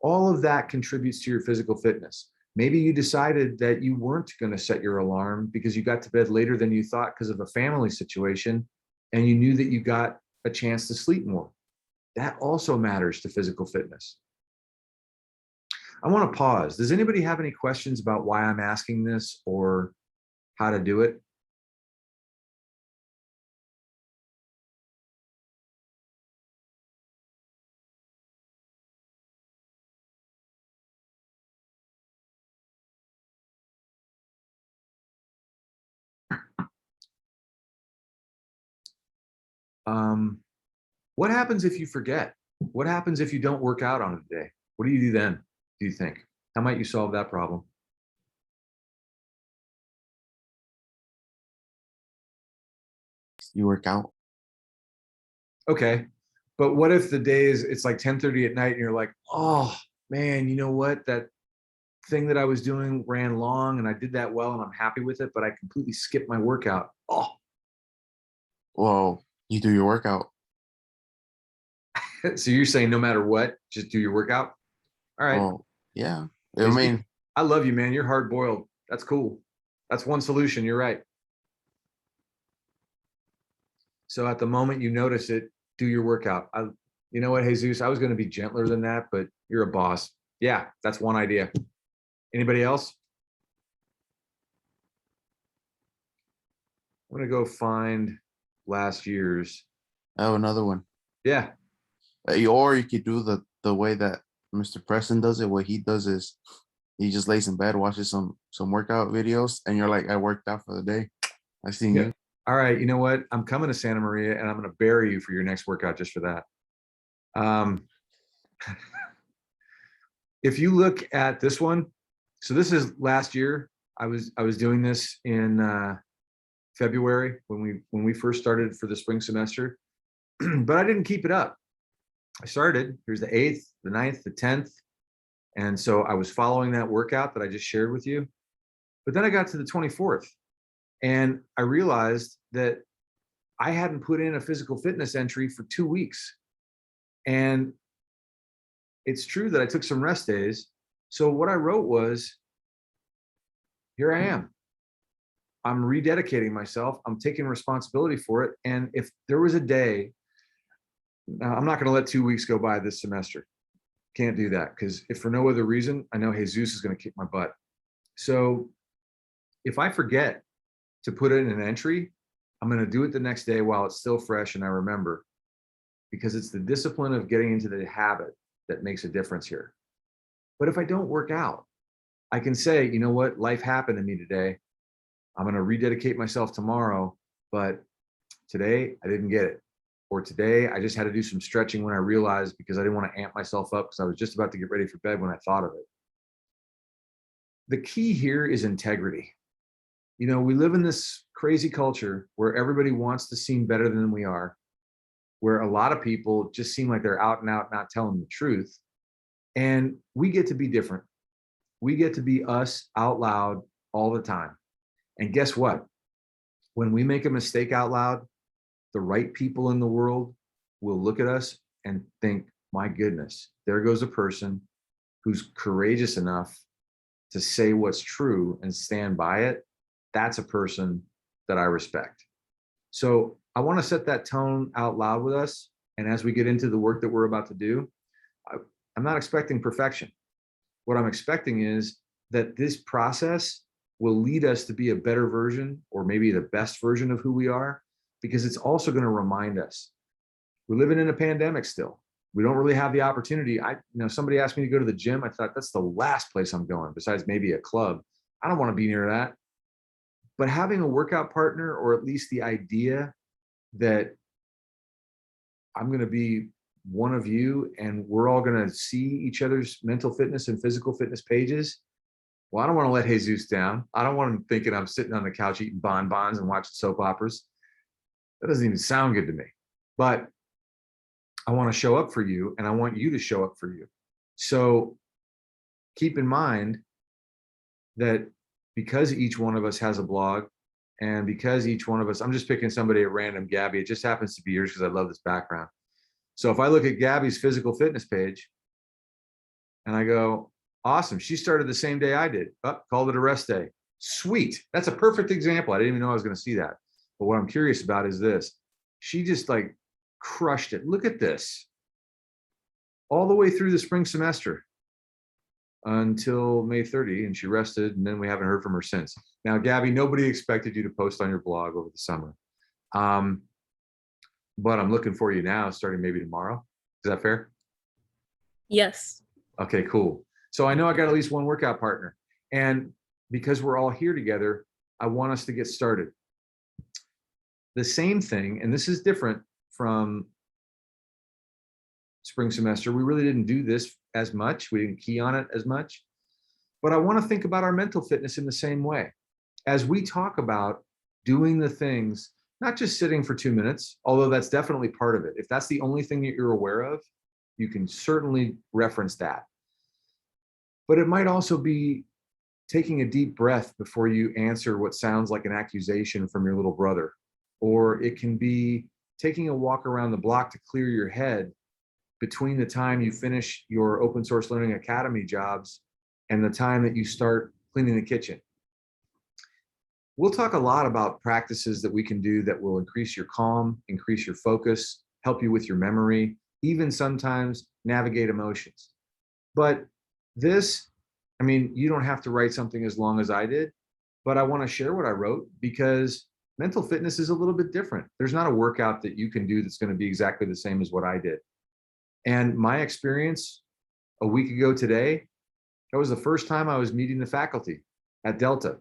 all of that contributes to your physical fitness. Maybe you decided that you weren't going to set your alarm because you got to bed later than you thought because of a family situation, and you knew that you got a chance to sleep more. That also matters to physical fitness. I want to pause. Does anybody have any questions about why I'm asking this or how to do it? What happens if you forget? What happens if you don't work out on a day? What do you do then, do you think? How might you solve that problem? You work out. Okay, but what if the day is, it's like 10:30 at night and you're like, oh man, you know what? That thing that I was doing ran long and I did that well and I'm happy with it, but I completely skipped my workout. Oh, Well, you do your workout. so you're saying no matter what, just do your workout? All right. Well, yeah. I Jesus, mean, I love you, man. You're hard boiled. That's cool. That's one solution. You're right. So at the moment you notice it, do your workout. You know what, Jesus, I was going to be gentler than that, but you're a boss. Yeah, that's one idea. Anybody else? I'm going to go find last year's. I have another one. Yeah. Or you could do the way that Mr. Preston does it. What he does is he just lays in bed, watches some workout videos, and you're like, I worked out for the day. I seen you. All right, you know what? I'm coming to Santa Maria and I'm going to bury you for your next workout just for that. Um, if you look at this one, so this is last year. I was doing this in February when we first started for the spring semester, but I didn't keep it up. I started, here's the 8th, the 9th, the 10th. And so I was following that workout that I just shared with you. But then I got to the 24th and I realized that I hadn't put in a physical fitness entry for 2 weeks. And it's true that I took some rest days. So what I wrote was, here I am. I'm rededicating myself. I'm taking responsibility for it. And if there was a day, now I'm not going to let 2 weeks go by this semester. Can't do that, because if for no other reason, I know Jesus is going to kick my butt. So if I forget to put in an entry, I'm going to do it the next day while it's still fresh and I remember, because it's the discipline of getting into the habit that makes a difference here. But if I don't work out, I can say, you know what, life happened to me today. I'm going to rededicate myself tomorrow, but today I didn't get it. Or today I just had to do some stretching when I realized, because I didn't want to amp myself up because I was just about to get ready for bed when I thought of it. The key here is integrity. You know, we live in this crazy culture where everybody wants to seem better than we are, where a lot of people just seem like they're out and out, not telling the truth. And we get to be different. We get to be us out loud all the time. And guess what? When we make a mistake out loud, the right people in the world will look at us and think, my goodness, there goes a person who's courageous enough to say what's true and stand by it. That's a person that I respect. So I want to set that tone out loud with us. And as we get into the work that we're about to do, I'm not expecting perfection. What I'm expecting is that this process will lead us to be a better version, or maybe the best version of who we are, because it's also going to remind us we're living in a pandemic still. We don't really have the opportunity. Somebody asked me to go to the gym. I thought that's the last place I'm going, besides maybe a club. I don't want to be near that. But having a workout partner, or at least the idea that I'm going to be one of you and we're all going to see each other's mental fitness and physical fitness pages. Well, I don't want to let Jesus down. I don't want him thinking I'm sitting on the couch eating bonbons and watching soap operas. That doesn't even sound good to me. But I want to show up for you, and I want you to show up for you. So keep in mind that because each one of us has a blog, and because each one of us, I'm just picking somebody at random, Gabby, it just happens to be yours because I love this background. So if I look at Gabby's physical fitness page and I go, awesome, she started the same day I did. Called it a rest day. Sweet. That's a perfect example. I didn't even know I was going to see that. But what I'm curious about is this. She just like crushed it. Look at this. All the way through the spring semester until May 30, and she rested, and then we haven't heard from her since. Now, Gabby, nobody expected you to post on your blog over the summer. But I'm looking for you now, starting maybe tomorrow. Is that fair? Yes. Okay, cool. So I know I got at least one workout partner. And because we're all here together, I want us to get started. The same thing, and this is different from spring semester. We really didn't do this as much. We didn't key on it as much. But I want to think about our mental fitness in the same way. As we talk about doing the things, not just sitting for 2 minutes, although that's definitely part of it. If that's the only thing that you're aware of, you can certainly reference that. But it might also be taking a deep breath before you answer what sounds like an accusation from your little brother. Or it can be taking a walk around the block to clear your head between the time you finish your open source learning academy jobs and the time that you start cleaning the kitchen. We'll talk a lot about practices that we can do that will increase your calm, increase your focus, help you with your memory, even sometimes navigate emotions. But this, you don't have to write something as long as I did, but I want to share what I wrote because mental fitness is a little bit different. There's not a workout that you can do that's going to be exactly the same as what I did. And my experience a week ago today, that was the first time I was meeting the faculty at Delta.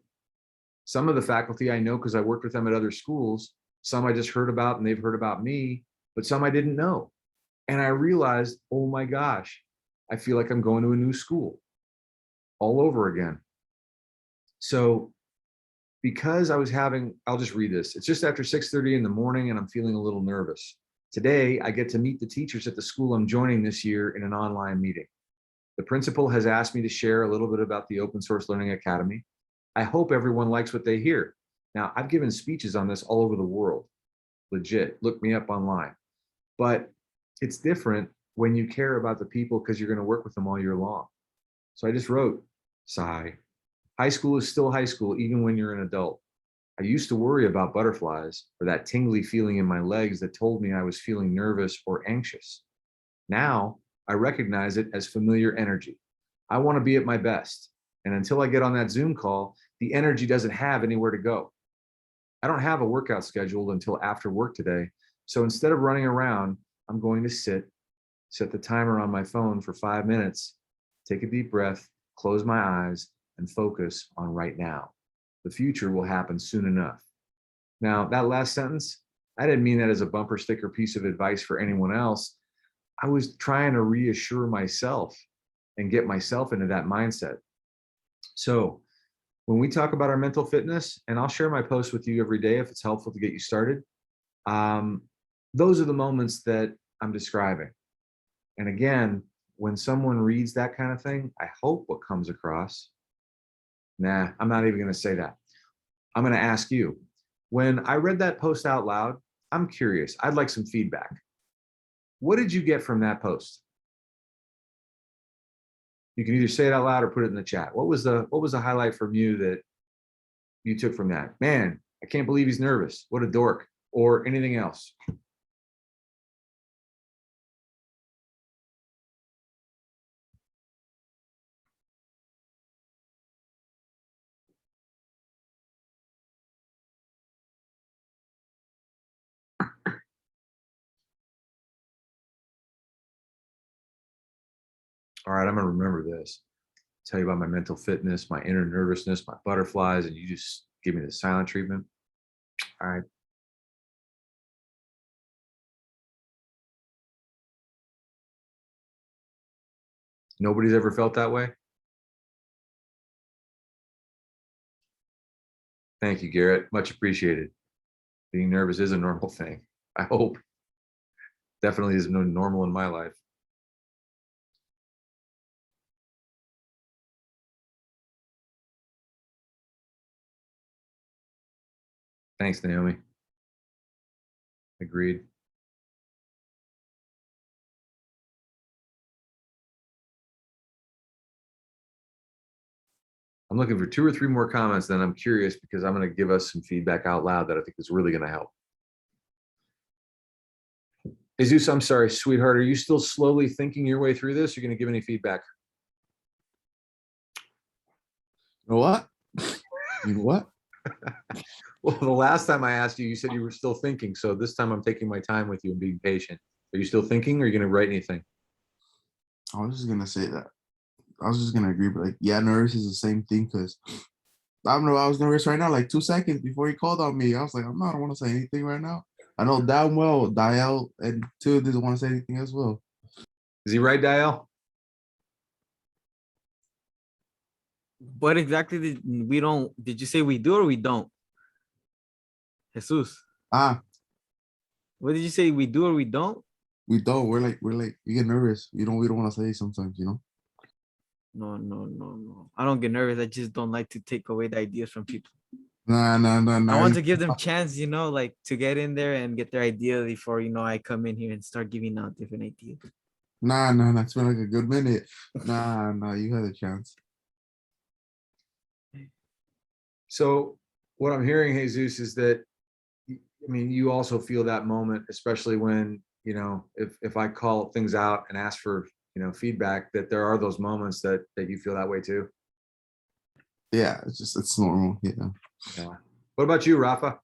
Some of the faculty I know because I worked with them at other schools. Some I just heard about and they've heard about me, but some I didn't know. And I realized, oh my gosh, I feel like I'm going to a new school all over again. So because I was having, I'll just read this. It's just after 6:30 in the morning and I'm feeling a little nervous. Today, I get to meet the teachers at the school I'm joining this year in an online meeting. The principal has asked me to share a little bit about the Open Source Learning Academy. I hope everyone likes what they hear. Now, I've given speeches on this all over the world. Legit, look me up online. But it's different when you care about the people because you're going to work with them all year long. So I just wrote, sigh. High school is still high school, even when you're an adult. I used to worry about butterflies or that tingly feeling in my legs that told me I was feeling nervous or anxious. Now I recognize it as familiar energy. I want to be at my best. And until I get on that Zoom call, the energy doesn't have anywhere to go. I don't have a workout scheduled until after work today. So instead of running around, I'm going to set the timer on my phone for 5 minutes, take a deep breath, close my eyes, and focus on right now. The future will happen soon enough. Now, that last sentence, I didn't mean that as a bumper sticker piece of advice for anyone else. I was trying to reassure myself and get myself into that mindset. So when we talk about our mental fitness, and I'll share my posts with you every day if it's helpful to get you started, those are the moments that I'm describing. And again, when someone reads that kind of thing, I hope what comes across, nah, I'm not even going to say that. I'm going to ask you, when I read that post out loud, I'm curious. I'd like some feedback. What did you get from that post? You can either say it out loud or put it in the chat. What was the highlight from you that you took from that? Man, I can't believe he's nervous. What a dork. Or anything else. All right, I'm gonna remember this. Tell you about my mental fitness, my inner nervousness, my butterflies, and you just give me the silent treatment. All right. Nobody's ever felt that way? Thank you, Garrett. Much appreciated. Being nervous is a normal thing. I hope. Definitely is no normal in my life. Thanks, Naomi. Agreed. I'm looking for 2 or 3 more comments, then I'm curious because I'm going to give us some feedback out loud that I think is really going to help. Jesus, I'm sorry, sweetheart. Are you still slowly thinking your way through this? You're going to give any feedback? You know what? You know what? Well, the last time I asked you, you said you were still thinking. So this time I'm taking my time with you and being patient. Are you still thinking or are you going to write anything? I was just gonna say that. I was just gonna agree, but like, yeah, nervous is the same thing because I don't know. I was nervous right now, like 2 seconds before he called on me. I was like, I don't want to say anything right now. I know damn well Dial and Two doesn't want to say anything as well. Is he right, Dial? What exactly did you say we do or we don't? Jesus, Ah, what did you say we do or we don't? we don't. We get nervous. We don't want to say sometimes, you know. No. I don't get nervous. I just don't like to take away the ideas from people. Nah. I want to give them chance, like to get in there and get their ideas before, I come in here and start giving out different ideas. Nah. It's been like a good minute. Nah. You had a chance. So what I'm hearing, Jesus, is that, I mean, you also feel that moment, especially when, if I call things out and ask for, feedback, that there are those moments that you feel that way too. Yeah, it's normal. Yeah. Yeah. What about you, Rafa?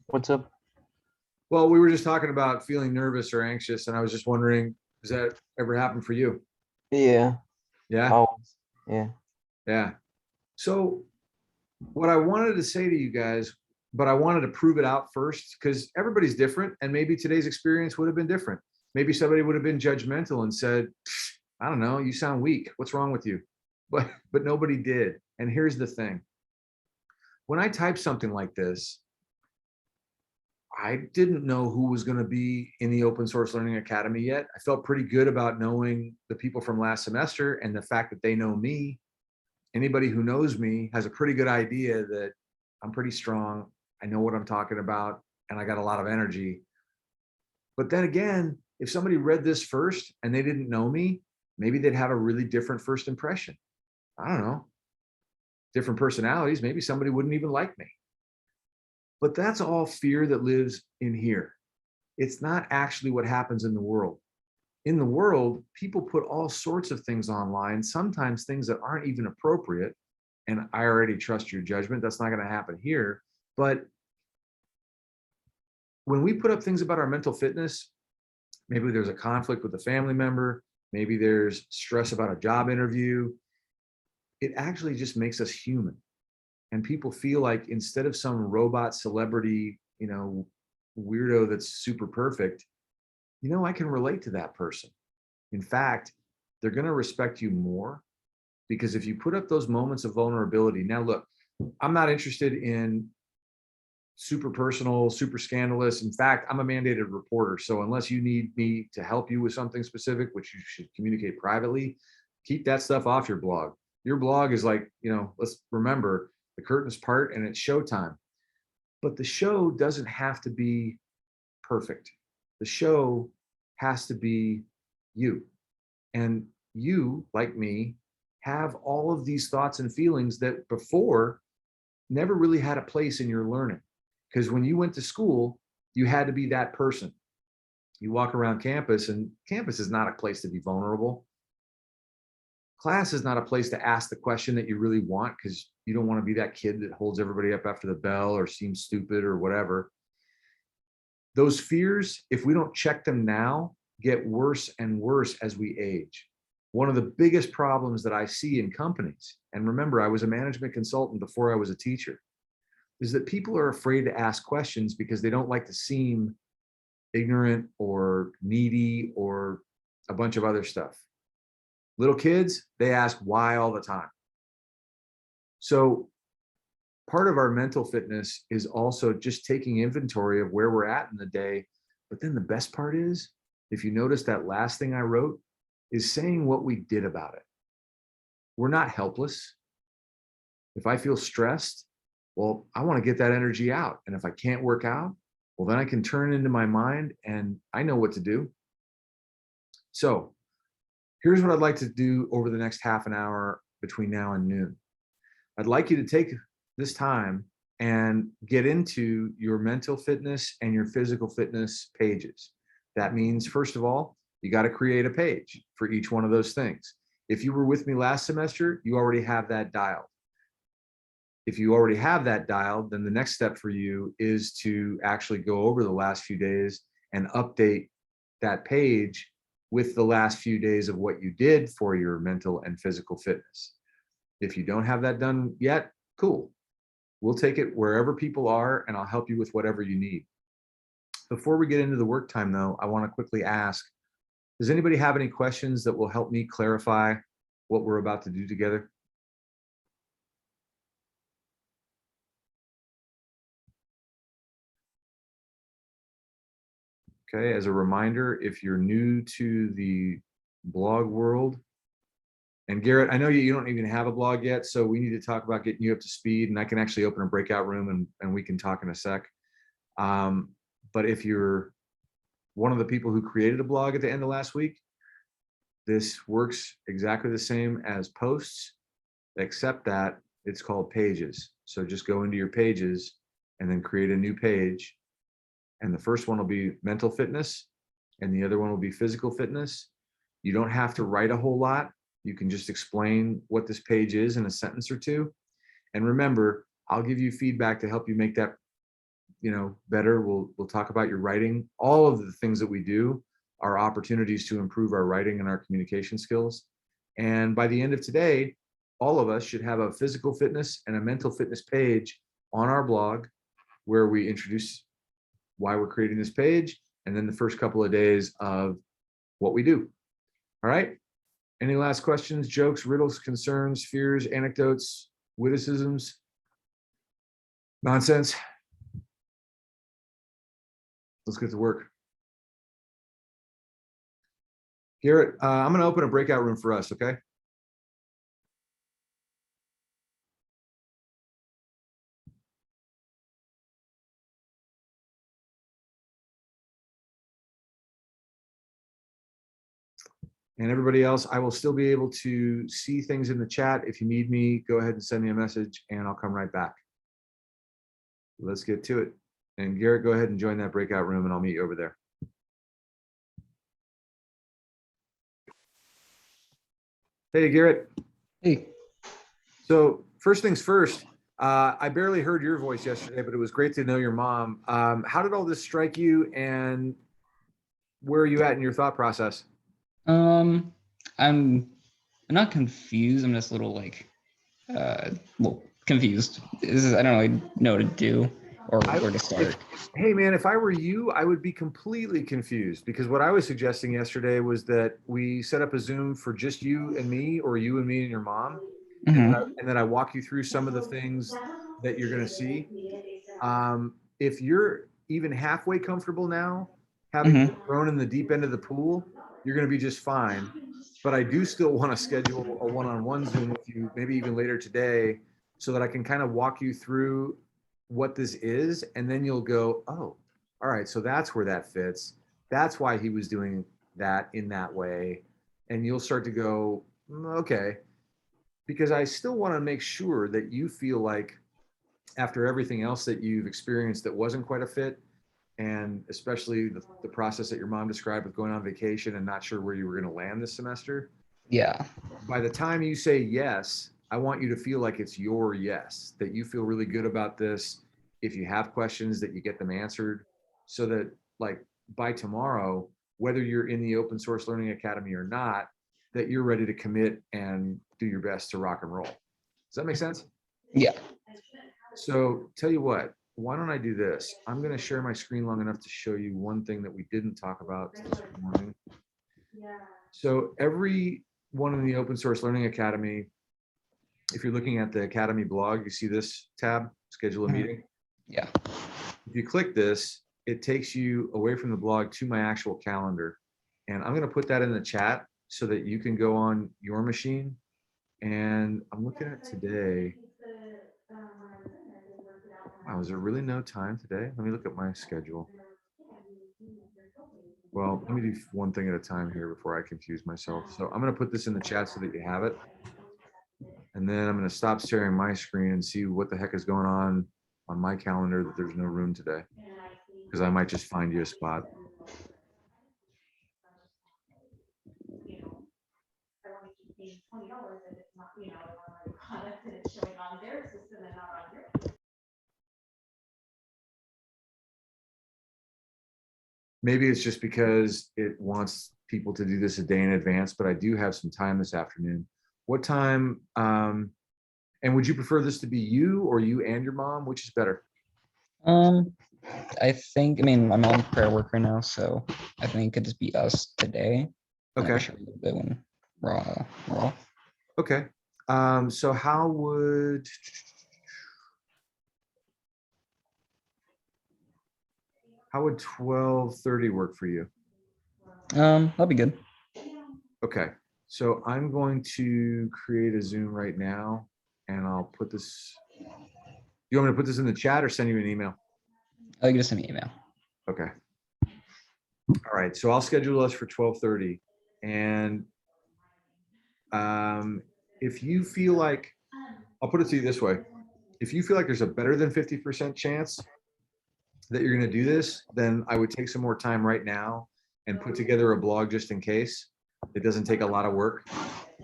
What's up? Well, we were just talking about feeling nervous or anxious, and I was just wondering, does that ever happen for you? Yeah. Yeah. Always. Yeah. Yeah. So what I wanted to say to you guys, but I wanted to prove it out first because everybody's different. And maybe today's experience would have been different. Maybe somebody would have been judgmental and said, I don't know, you sound weak. What's wrong with you? But nobody did. And here's the thing. When I type something like this, I didn't know who was going to be in the Open Source Learning Academy yet. I felt pretty good about knowing the people from last semester and the fact that they know me. Anybody who knows me has a pretty good idea that I'm pretty strong. I know what I'm talking about, and I got a lot of energy. But then again, if somebody read this first and they didn't know me, maybe they'd have a really different first impression. I don't know. Different personalities, maybe somebody wouldn't even like me. But that's all fear that lives in here. It's not actually what happens in the world. In the world, people put all sorts of things online, sometimes things that aren't even appropriate. And I already trust your judgment. That's not going to happen here. But when we put up things about our mental fitness, maybe there's a conflict with a family member, maybe there's stress about a job interview, it actually just makes us human. And people feel like instead of some robot celebrity, weirdo that's super perfect, I can relate to that person. In fact, they're going to respect you more because if you put up those moments of vulnerability. Now, look, I'm not interested in super personal, super scandalous. In fact, I'm a mandated reporter. So unless you need me to help you with something specific, which you should communicate privately, keep that stuff off your blog. Your blog is like, let's remember the curtains part and it's showtime. But the show doesn't have to be perfect. The show has to be you. And you, like me, have all of these thoughts and feelings that before never really had a place in your learning. Because when you went to school, you had to be that person. You walk around campus, and campus is not a place to be vulnerable. Class is not a place to ask the question that you really want because you don't want to be that kid that holds everybody up after the bell or seems stupid or whatever. Those fears, if we don't check them now, get worse and worse as we age. One of the biggest problems that I see in companies, and remember, I was a management consultant before I was a teacher, is that people are afraid to ask questions because they don't like to seem ignorant or needy or a bunch of other stuff. Little kids, they ask why all the time. So part of our mental fitness is also just taking inventory of where we're at in the day. But then the best part is, if you notice that last thing I wrote, is saying what we did about it. We're not helpless. If I feel stressed, well, I want to get that energy out. And if I can't work out, well, then I can turn into my mind and I know what to do. So here's what I'd like to do over the next half an hour between now and noon. I'd like you to take this time and get into your mental fitness and your physical fitness pages. That means, first of all, you got to create a page for each one of those things. If you were with me last semester, you already have that dialed. If you already have that dialed, then the next step for you is to actually go over the last few days and update that page with the last few days of what you did for your mental and physical fitness. If you don't have that done yet, cool. We'll take it wherever people are and I'll help you with whatever you need. Before we get into the work time though, I want to quickly ask, does anybody have any questions that will help me clarify what we're about to do together? Okay, as a reminder, if you're new to the blog world, and Garrett, I know you don't even have a blog yet, so we need to talk about getting you up to speed, and I can actually open a breakout room and we can talk in a sec. But if you're one of the people who created a blog at the end of last week, this works exactly the same as posts, except that it's called pages. So just go into your pages and then create a new page. And the first one will be mental fitness and the other one will be physical fitness. You don't have to write a whole lot. You can just explain what this page is in a sentence or two. And remember, I'll give you feedback to help you make that, better. We'll talk about your writing. All of the things that we do are opportunities to improve our writing and our communication skills. And by the end of today, all of us should have a physical fitness and a mental fitness page on our blog where we introduce why we're creating this page and then the first couple of days of what we do. All right. Any last questions, jokes, riddles, concerns, fears, anecdotes, witticisms, nonsense? Let's get to work. Garrett, I'm going to open a breakout room for us, okay? And everybody else, I will still be able to see things in the chat. If you need me, go ahead and send me a message and I'll come right back. Let's get to it. And Garrett, go ahead and join that breakout room and I'll meet you over there. Hey, Garrett. Hey. So first things first, I barely heard your voice yesterday, but it was great to know your mom. How did all this strike you and where are you at in your thought process? I'm not confused. I'm just a little like well, confused. I don't really know what to do or where to start. Hey man, if I were you, I would be completely confused because what I was suggesting yesterday was that we set up a Zoom for just you and me or you and me and your mom. And then I walk you through some of the things that you're going to see. If you're even halfway comfortable now, having been thrown in the deep end of the pool, you're going to be just fine. But I do still want to schedule a one-on-one Zoom with you, maybe even later today, so that I can kind of walk you through what this is. And then you'll go, oh, all right, so that's where that fits. That's why he was doing that in that way. And you'll start to go, okay. Because I still want to make sure that you feel like after everything else that you've experienced that wasn't quite a fit, and especially the process that your mom described with going on vacation and not sure where you were going to land this semester. Yeah. By the time you say yes, I want you to feel like it's your yes, that you feel really good about this. If you have questions, that you get them answered so that like by tomorrow, whether you're in the Open Source Learning Academy or not, that you're ready to commit and do your best to rock and roll. Does that make sense? Yeah. So tell you what, why don't I do this? I'm going to share my screen long enough to show you one thing that we didn't talk about this morning. So every one in the Open Source Learning Academy, if you're looking at the Academy blog, you see this tab, schedule a meeting. Yeah. If you click this, it takes you away from the blog to my actual calendar. And I'm going to put that in the chat so that you can go on your machine. And I'm looking at today. Wow, is there really no time today? Let me look at my schedule. Well, let me do one thing at a time here before I confuse myself. So I'm going to put this in the chat so that you have it. And then I'm going to stop sharing my screen and see what the heck is going on my calendar that there's no room today. Because I might just find you a spot. Maybe it's just because it wants people to do this a day in advance, but I do have some time this afternoon. What time, and would you prefer this to be you or you and your mom? Which is better? I think, I mean, I'm on prayer work right now, so I think it could just be us today. Okay. Sure a little bit when we're off. Okay. So how would How would 12:30 work for you? That'll be good. Okay, so I'm going to create a Zoom right now and I'll put this, you want me to put this in the chat or send you an email? Oh, you can just send me an email. Okay. All right, so I'll schedule us for 12:30. And if you feel like, I'll put it to you this way. If you feel like there's a better than 50% chance that you're going to do this, then I would take some more time right now and put together a blog just in case. It doesn't take a lot of work.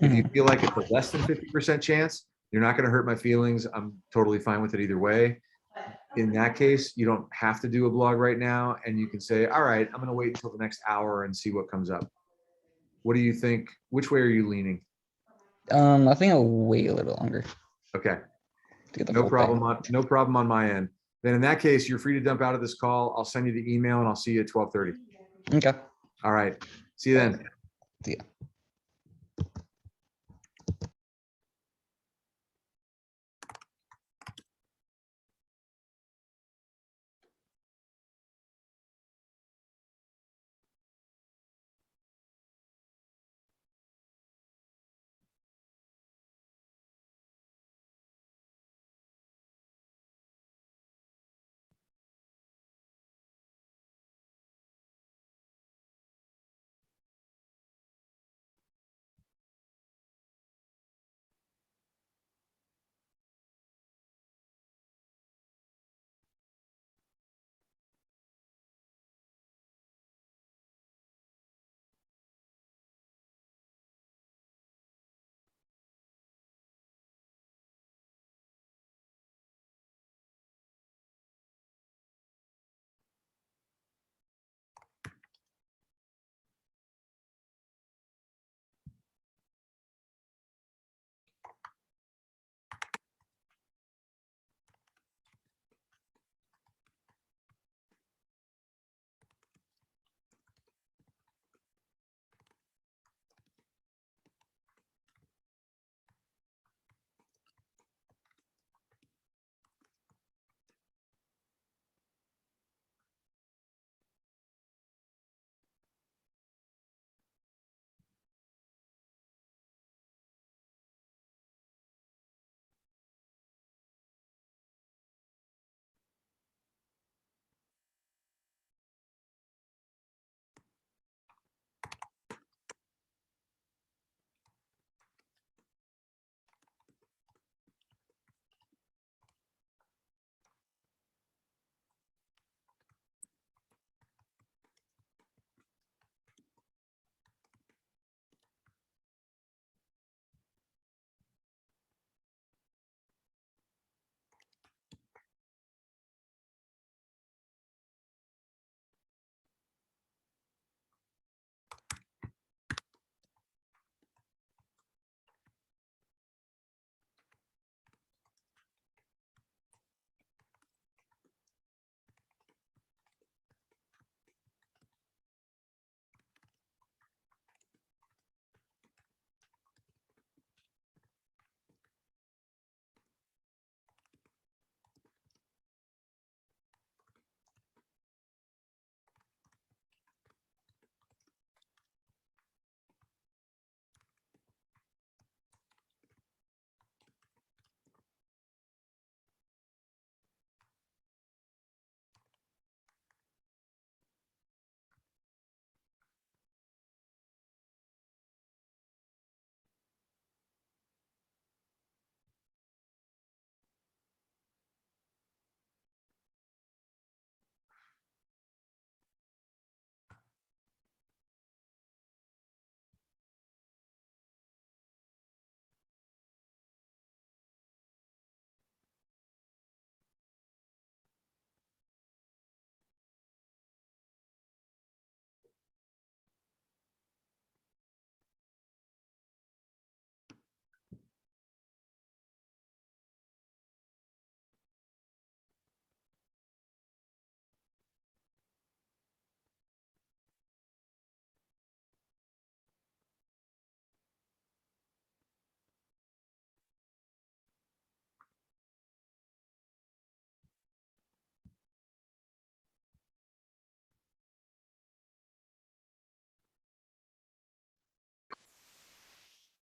If you feel like it's a less than 50% chance, you're not going to hurt my feelings. I'm totally fine with it either way. In that case, you don't have to do a blog right now, and you can say, all right, I'm going to wait until the next hour and see what comes up. What do you think? Which way are you leaning? I think I'll wait a little longer Okay, to get the no full problem pay. no problem on my end. Then in that case, you're free to dump out of this call. I'll send you the email and I'll see you at 12:30. Okay. All right, see you then. See ya.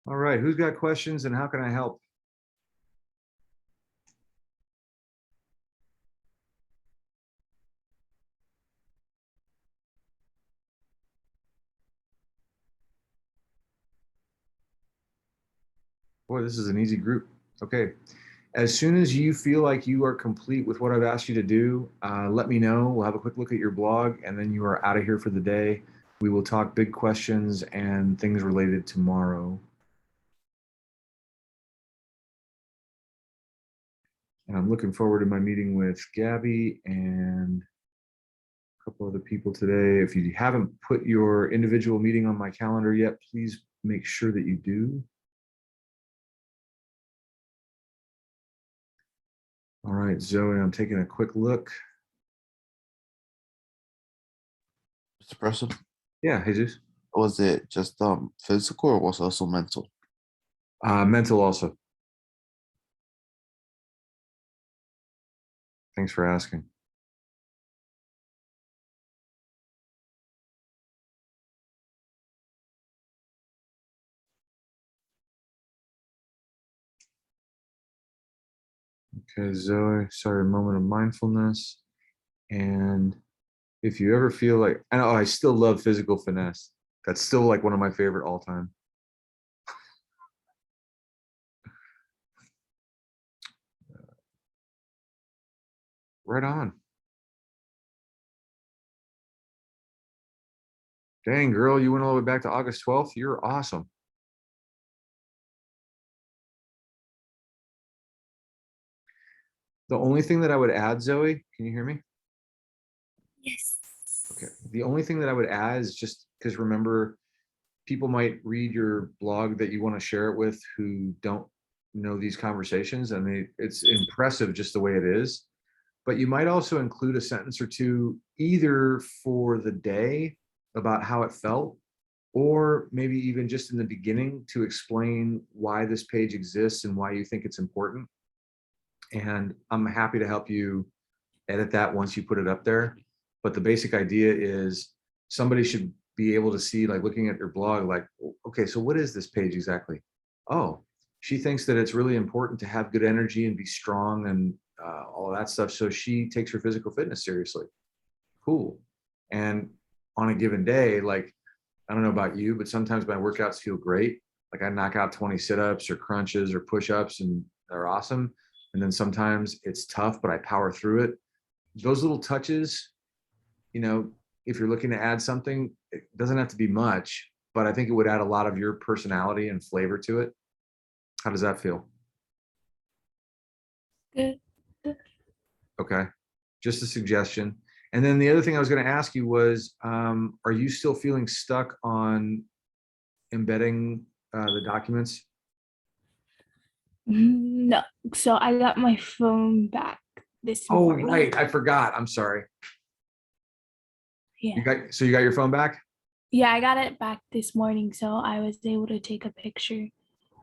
All right, who's got questions and how can I help? Boy, this is an easy group. Okay. As soon as you feel like you are complete with what I've asked you to do, let me know. We'll have a quick look at your blog and then you are out of here for the day. We will talk big questions and things related tomorrow. And I'm looking forward to my meeting with Gabby and a couple other people today. If you haven't put your individual meeting on my calendar yet, please make sure that you do. All right, Zoe, I'm taking a quick look. Mr. President, Yeah, Jesus. was it just physical or was it also mental? Mental also. Thanks for asking. Okay, Zoe, sorry, a moment of mindfulness. And if you ever feel like, I know I still love physical finesse. That's still like one of my favorite all time. Right on. Dang, girl, you went all the way back to August 12th. You're awesome. The only thing that I would add, Zoe, can you hear me? Yes. Okay. The only thing that I would add is just because remember, people might read your blog that you want to share it with who don't know these conversations, and it's impressive just the way it is. But you might also include a sentence or two either for the day about how it felt, or maybe even just in the beginning to explain why this page exists and why you think it's important. And I'm happy to help you edit that once you put it up there. But the basic idea is somebody should be able to see, like looking at your blog, like, okay, so what is this page exactly? Oh, she thinks that it's really important to have good energy and be strong and all of that stuff. So she takes her physical fitness seriously. Cool. And on a given day, like, I don't know about you, but sometimes my workouts feel great. Like I knock out 20 sit-ups or crunches or push-ups and they're awesome. And then sometimes it's tough, but I power through it. Those little touches, you know, if you're looking to add something, it doesn't have to be much, but I think it would add a lot of your personality and flavor to it. How does that feel? Good. Okay. Just a suggestion. And then the other thing I was going to ask you was, are you still feeling stuck on embedding the documents? No. So I got my phone back this Oh, morning. right. I forgot. I'm sorry. Yeah. You got your phone back? Yeah, I got it back this morning, so I was able to take a picture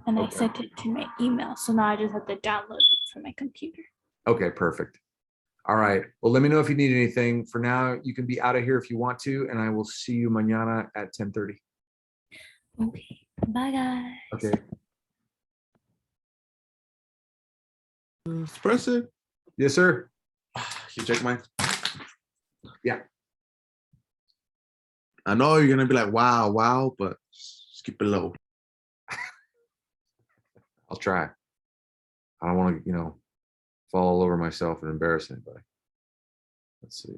and I Okay. sent it to my email. So now I just have to download it from my computer. Okay, perfect. All right. Well, let me know if you need anything. For now, you can be out of here if you want to, and I will see you mañana at 10:30. Okay. Bye, guys. Okay. Mr. President, Yes, sir. you check mine. Yeah. I know you're gonna be like, wow, wow, but just keep it low. I'll try. I don't want to, fall all over myself and embarrass anybody. Let's see.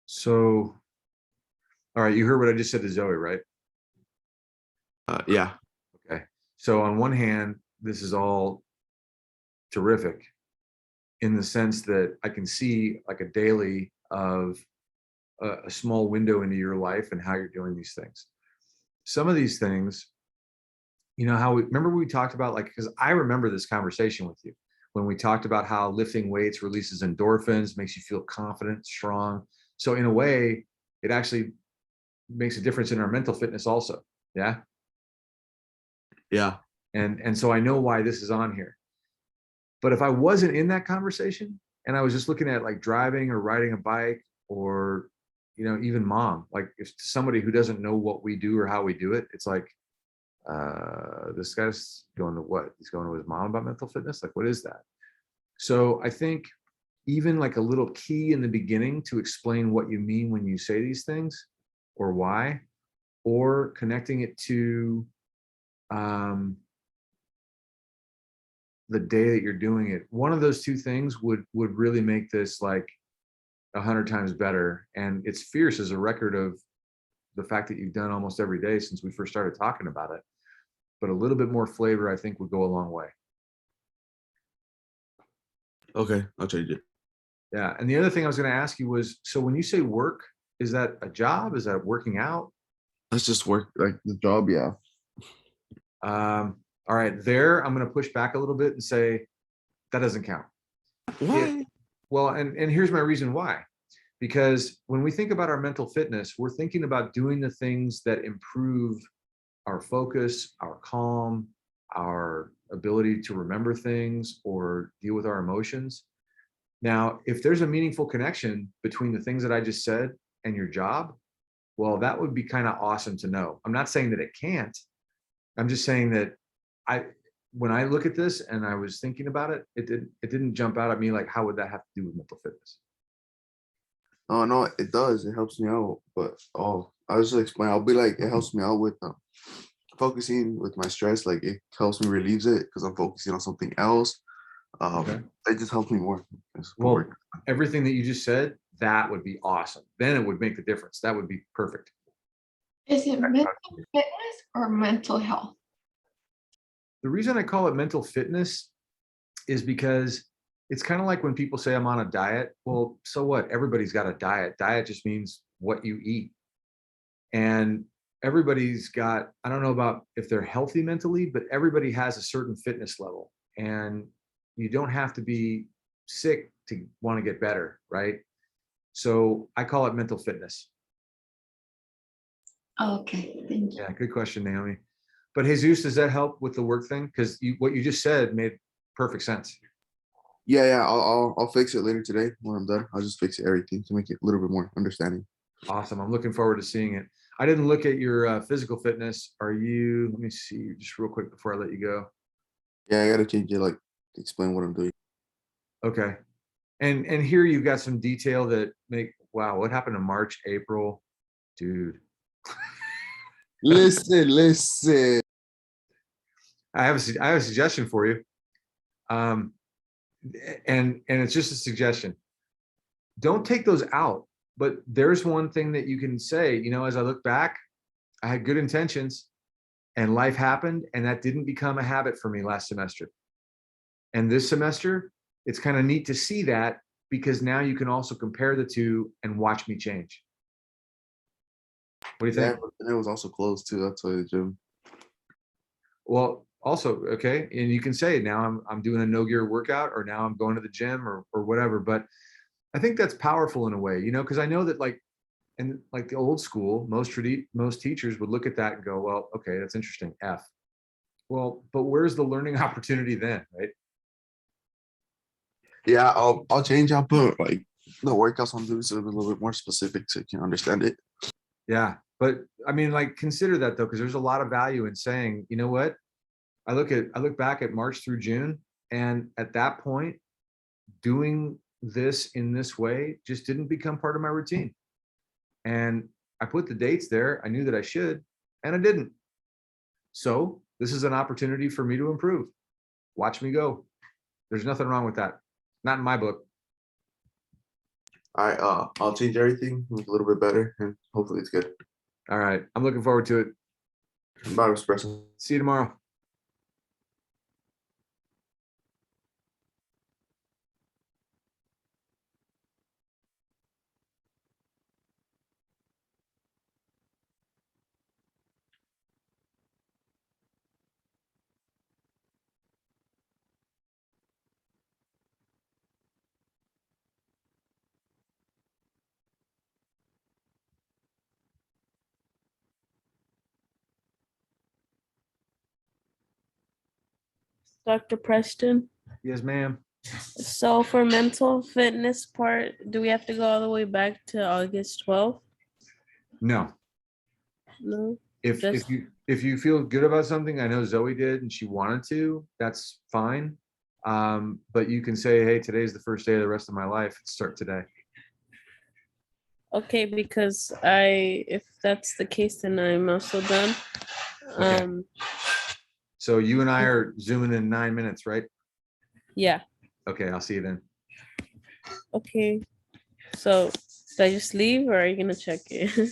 So, all right, you heard what I just said to Zoe, right? Yeah. Okay. So on one hand, this is all terrific in the sense that I can see like a daily of a small window into your life and how you're doing these things. Some of these things, how remember we talked about, like, because I remember this conversation with you when we talked about how lifting weights releases endorphins, makes you feel confident, strong. So in a way, it actually makes a difference in our mental fitness also. Yeah. Yeah. And so I know why this is on here. But if I wasn't in that conversation and I was just looking at like driving or riding a bike or, even mom, like if somebody who doesn't know what we do or how we do it, it's like, this guy's going to what? He's going to his mom about mental fitness? Like, what is that? So I think even like a little key in the beginning to explain what you mean when you say these things or why, or connecting it to the day that you're doing it. One of those two things would really make this like 100 times better. And it's fierce as a record of the fact that you've done almost every day since we first started talking about it. But a little bit more flavor, I think, would go a long way. Okay, I'll change it. Yeah. And the other thing I was going to ask you was, so when you say work, is that a job? Is that working out? Let's just work like the job. Yeah. All right. There, I'm going to push back a little bit and say that doesn't count. Why? Well, and here's my reason why. Because when we think about our mental fitness, we're thinking about doing the things that improve our focus, our calm, our ability to remember things or deal with our emotions. Now, if there's a meaningful connection between the things that I just said and your job, well, that would be kind of awesome to know. I'm not saying that it can't. I'm just saying that when I look at this and I was thinking about it, it didn't jump out at me like, how would that have to do with mental fitness? Oh no, it does. It helps me out. But I was just explain. I'll be like, it helps me out with focusing with my stress. Like it helps me relieves it because I'm focusing on something else. Okay. It just helps me more. Well, everything that you just said, that would be awesome. Then it would make the difference. That would be perfect. Is it mental fitness or mental health? The reason I call it mental fitness is because it's kind of like when people say I'm on a diet. Well, so what? Everybody's got a diet. Diet just means what you eat. And everybody's got, I don't know about if they're healthy mentally, but everybody has a certain fitness level. And you don't have to be sick to want to get better, right? So I call it mental fitness. Okay, thank you. Yeah, good question, Naomi. But Jesus, does that help with the work thing? Because what you just said made perfect sense. Yeah. I'll fix it later today when I'm done. I'll just fix everything to make it a little bit more understanding. Awesome. I'm looking forward to seeing it. I didn't look at your physical fitness. Let me see just real quick before I let you go. Yeah, I gotta change it. Like explain what I'm doing. Okay. And here you've got some detail that wow, what happened in March, April? Dude. Listen. I have a suggestion for you. And it's just a suggestion. Don't take those out, but there's one thing that you can say, as I look back, I had good intentions and life happened and that didn't become a habit for me last semester. And this semester, it's kind of neat to see that because now you can also compare the two and watch me change. What do you think? And it was also closed too. That's why the gym. Well, also, okay. And you can say now I'm doing a no gear workout or now I'm going to the gym or whatever. But I think that's powerful in a way, because I know that like the old school, most teachers would look at that and go, well, okay, that's interesting. F. Well, but where's the learning opportunity then, right? Yeah, I'll change. I'll put like the workouts I'm doing so a little bit more specific so you can understand it. Yeah. But I mean, like consider that though, because there's a lot of value in saying, you know what? I look back at March through June, and at that point, doing this in this way just didn't become part of my routine. And I put the dates there. I knew that I should, and I didn't. So this is an opportunity for me to improve. Watch me go. There's nothing wrong with that. Not in my book. All right, I'll change everything, make it a little bit better, and hopefully it's good. All right. I'm looking forward to it. Bye, Espresso. See you tomorrow. Dr. Preston. Yes, ma'am. So for mental fitness part, do we have to go all the way back to August 12th? No. No. If you feel good about something, I know Zoe did and she wanted to, that's fine. But you can say, hey, today's the first day of the rest of my life. Start today. Okay, because if that's the case, then I'm also done. Okay. So you and I are zooming in 9 minutes, right? Yeah. Okay, I'll see you then. Okay. So should I just leave or are you gonna check it?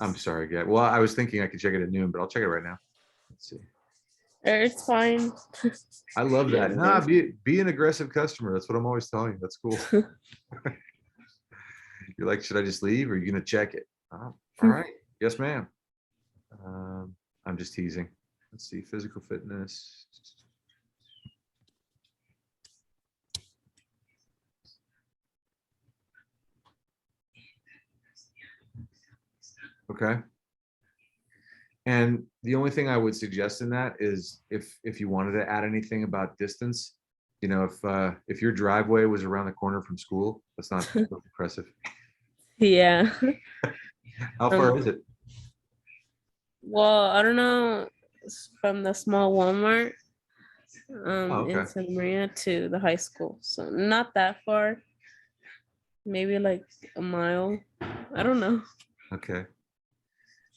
I'm sorry, guy. Well, I was thinking I could check it at noon, but I'll check it right now. Let's see. It's fine. I love that. Yeah, Nah, there's- be an aggressive customer. That's what I'm always telling you. That's cool. You're like, should I just leave or are you gonna check it? Oh, all right. Yes, ma'am. I'm just teasing. Let's see, physical fitness. Okay. And the only thing I would suggest in that is if you wanted to add anything about distance, you know, if your driveway was around the corner from school, that's not impressive. Yeah. How far is it? Well, I don't know. It's from the small Walmart Oh, in okay. Santa Maria to the high school. So not that far. Maybe like a mile. I don't know. Okay.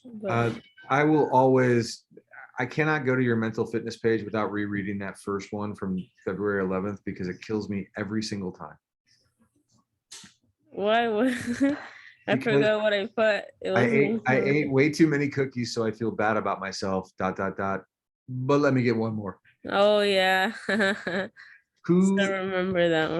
But I will always, I cannot go to your mental fitness page without rereading that first one from February 11th because it kills me every single time. why would I Because forgot what I put? It was I ate way too many cookies, so I feel bad about myself. ... But let me get one more. Oh yeah. Still Who remember that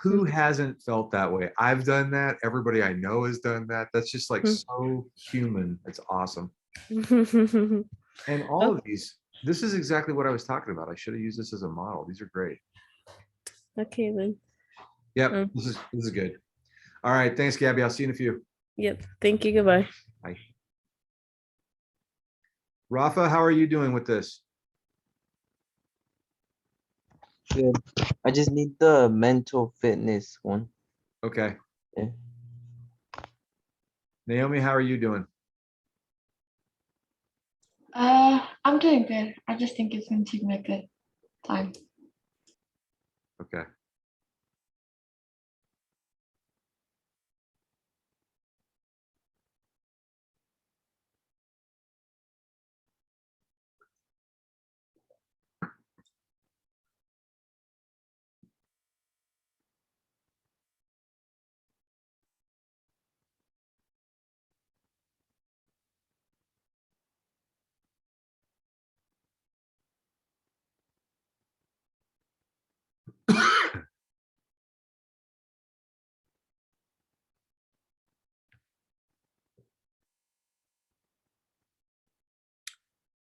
who one. hasn't felt that way? I've done that. Everybody I know has done that. That's just like so human. It's awesome. And all of these, this is exactly what I was talking about. I should have used this as a model. These are great. Okay then. Yep, this is good. All right, thanks, Gabby. I'll see you in a few. Yep. Thank you. Goodbye. Bye. Rafa, how are you doing with this? Good. I just need the mental fitness one. Okay. Yeah. Naomi, how are you doing? I'm doing good. I just think it's gonna take me a good time. Okay.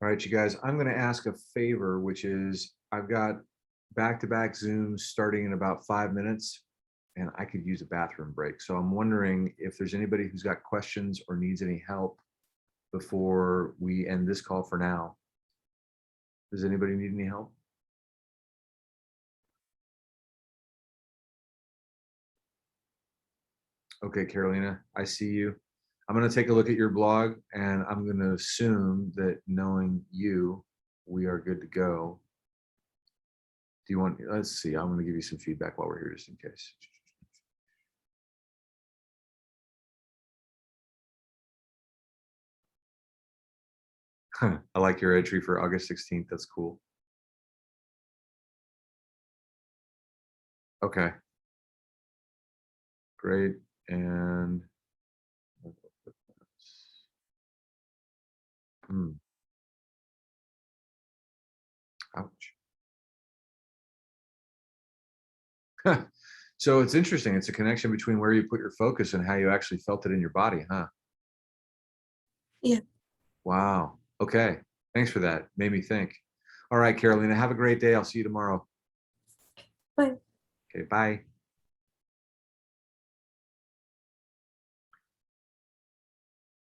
All right, you guys, I'm going to ask a favor, which is I've got back-to-back Zooms starting in about 5 minutes, and I could use a bathroom break. So I'm wondering if there's anybody who's got questions or needs any help before we end this call for now. Does anybody need any help? Okay, Carolina, I see you. I'm going to take a look at your blog, and I'm going to assume that knowing you, we are good to go. Do you want, let's see, I'm going to give you some feedback while we're here just in case. I like your entry for August 16th. That's cool. Okay. Great. And ouch. So it's interesting. It's a connection between where you put your focus and how you actually felt it in your body, huh? Yeah. Wow. Okay. Thanks for that. Made me think. All right, Carolina, have a great day. I'll see you tomorrow. Bye. Okay, bye.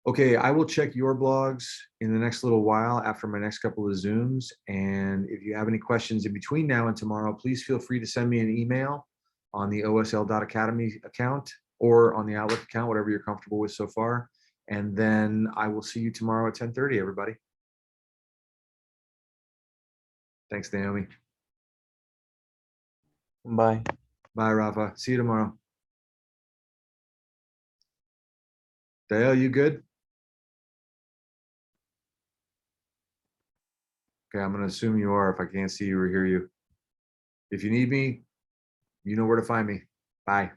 Okay, I will check your blogs in the next little while after my next couple of Zooms. And if you have any questions in between now and tomorrow, please feel free to send me an email on the OSL.Academy account or on the Outlook account, whatever you're comfortable with so far. And then I will see you tomorrow at 10:30, everybody. Thanks, Naomi. Bye. Bye, Rafa. See you tomorrow. Dale, you good? Okay, I'm going to assume you are if I can't see you or hear you. If you need me, you know where to find me. Bye.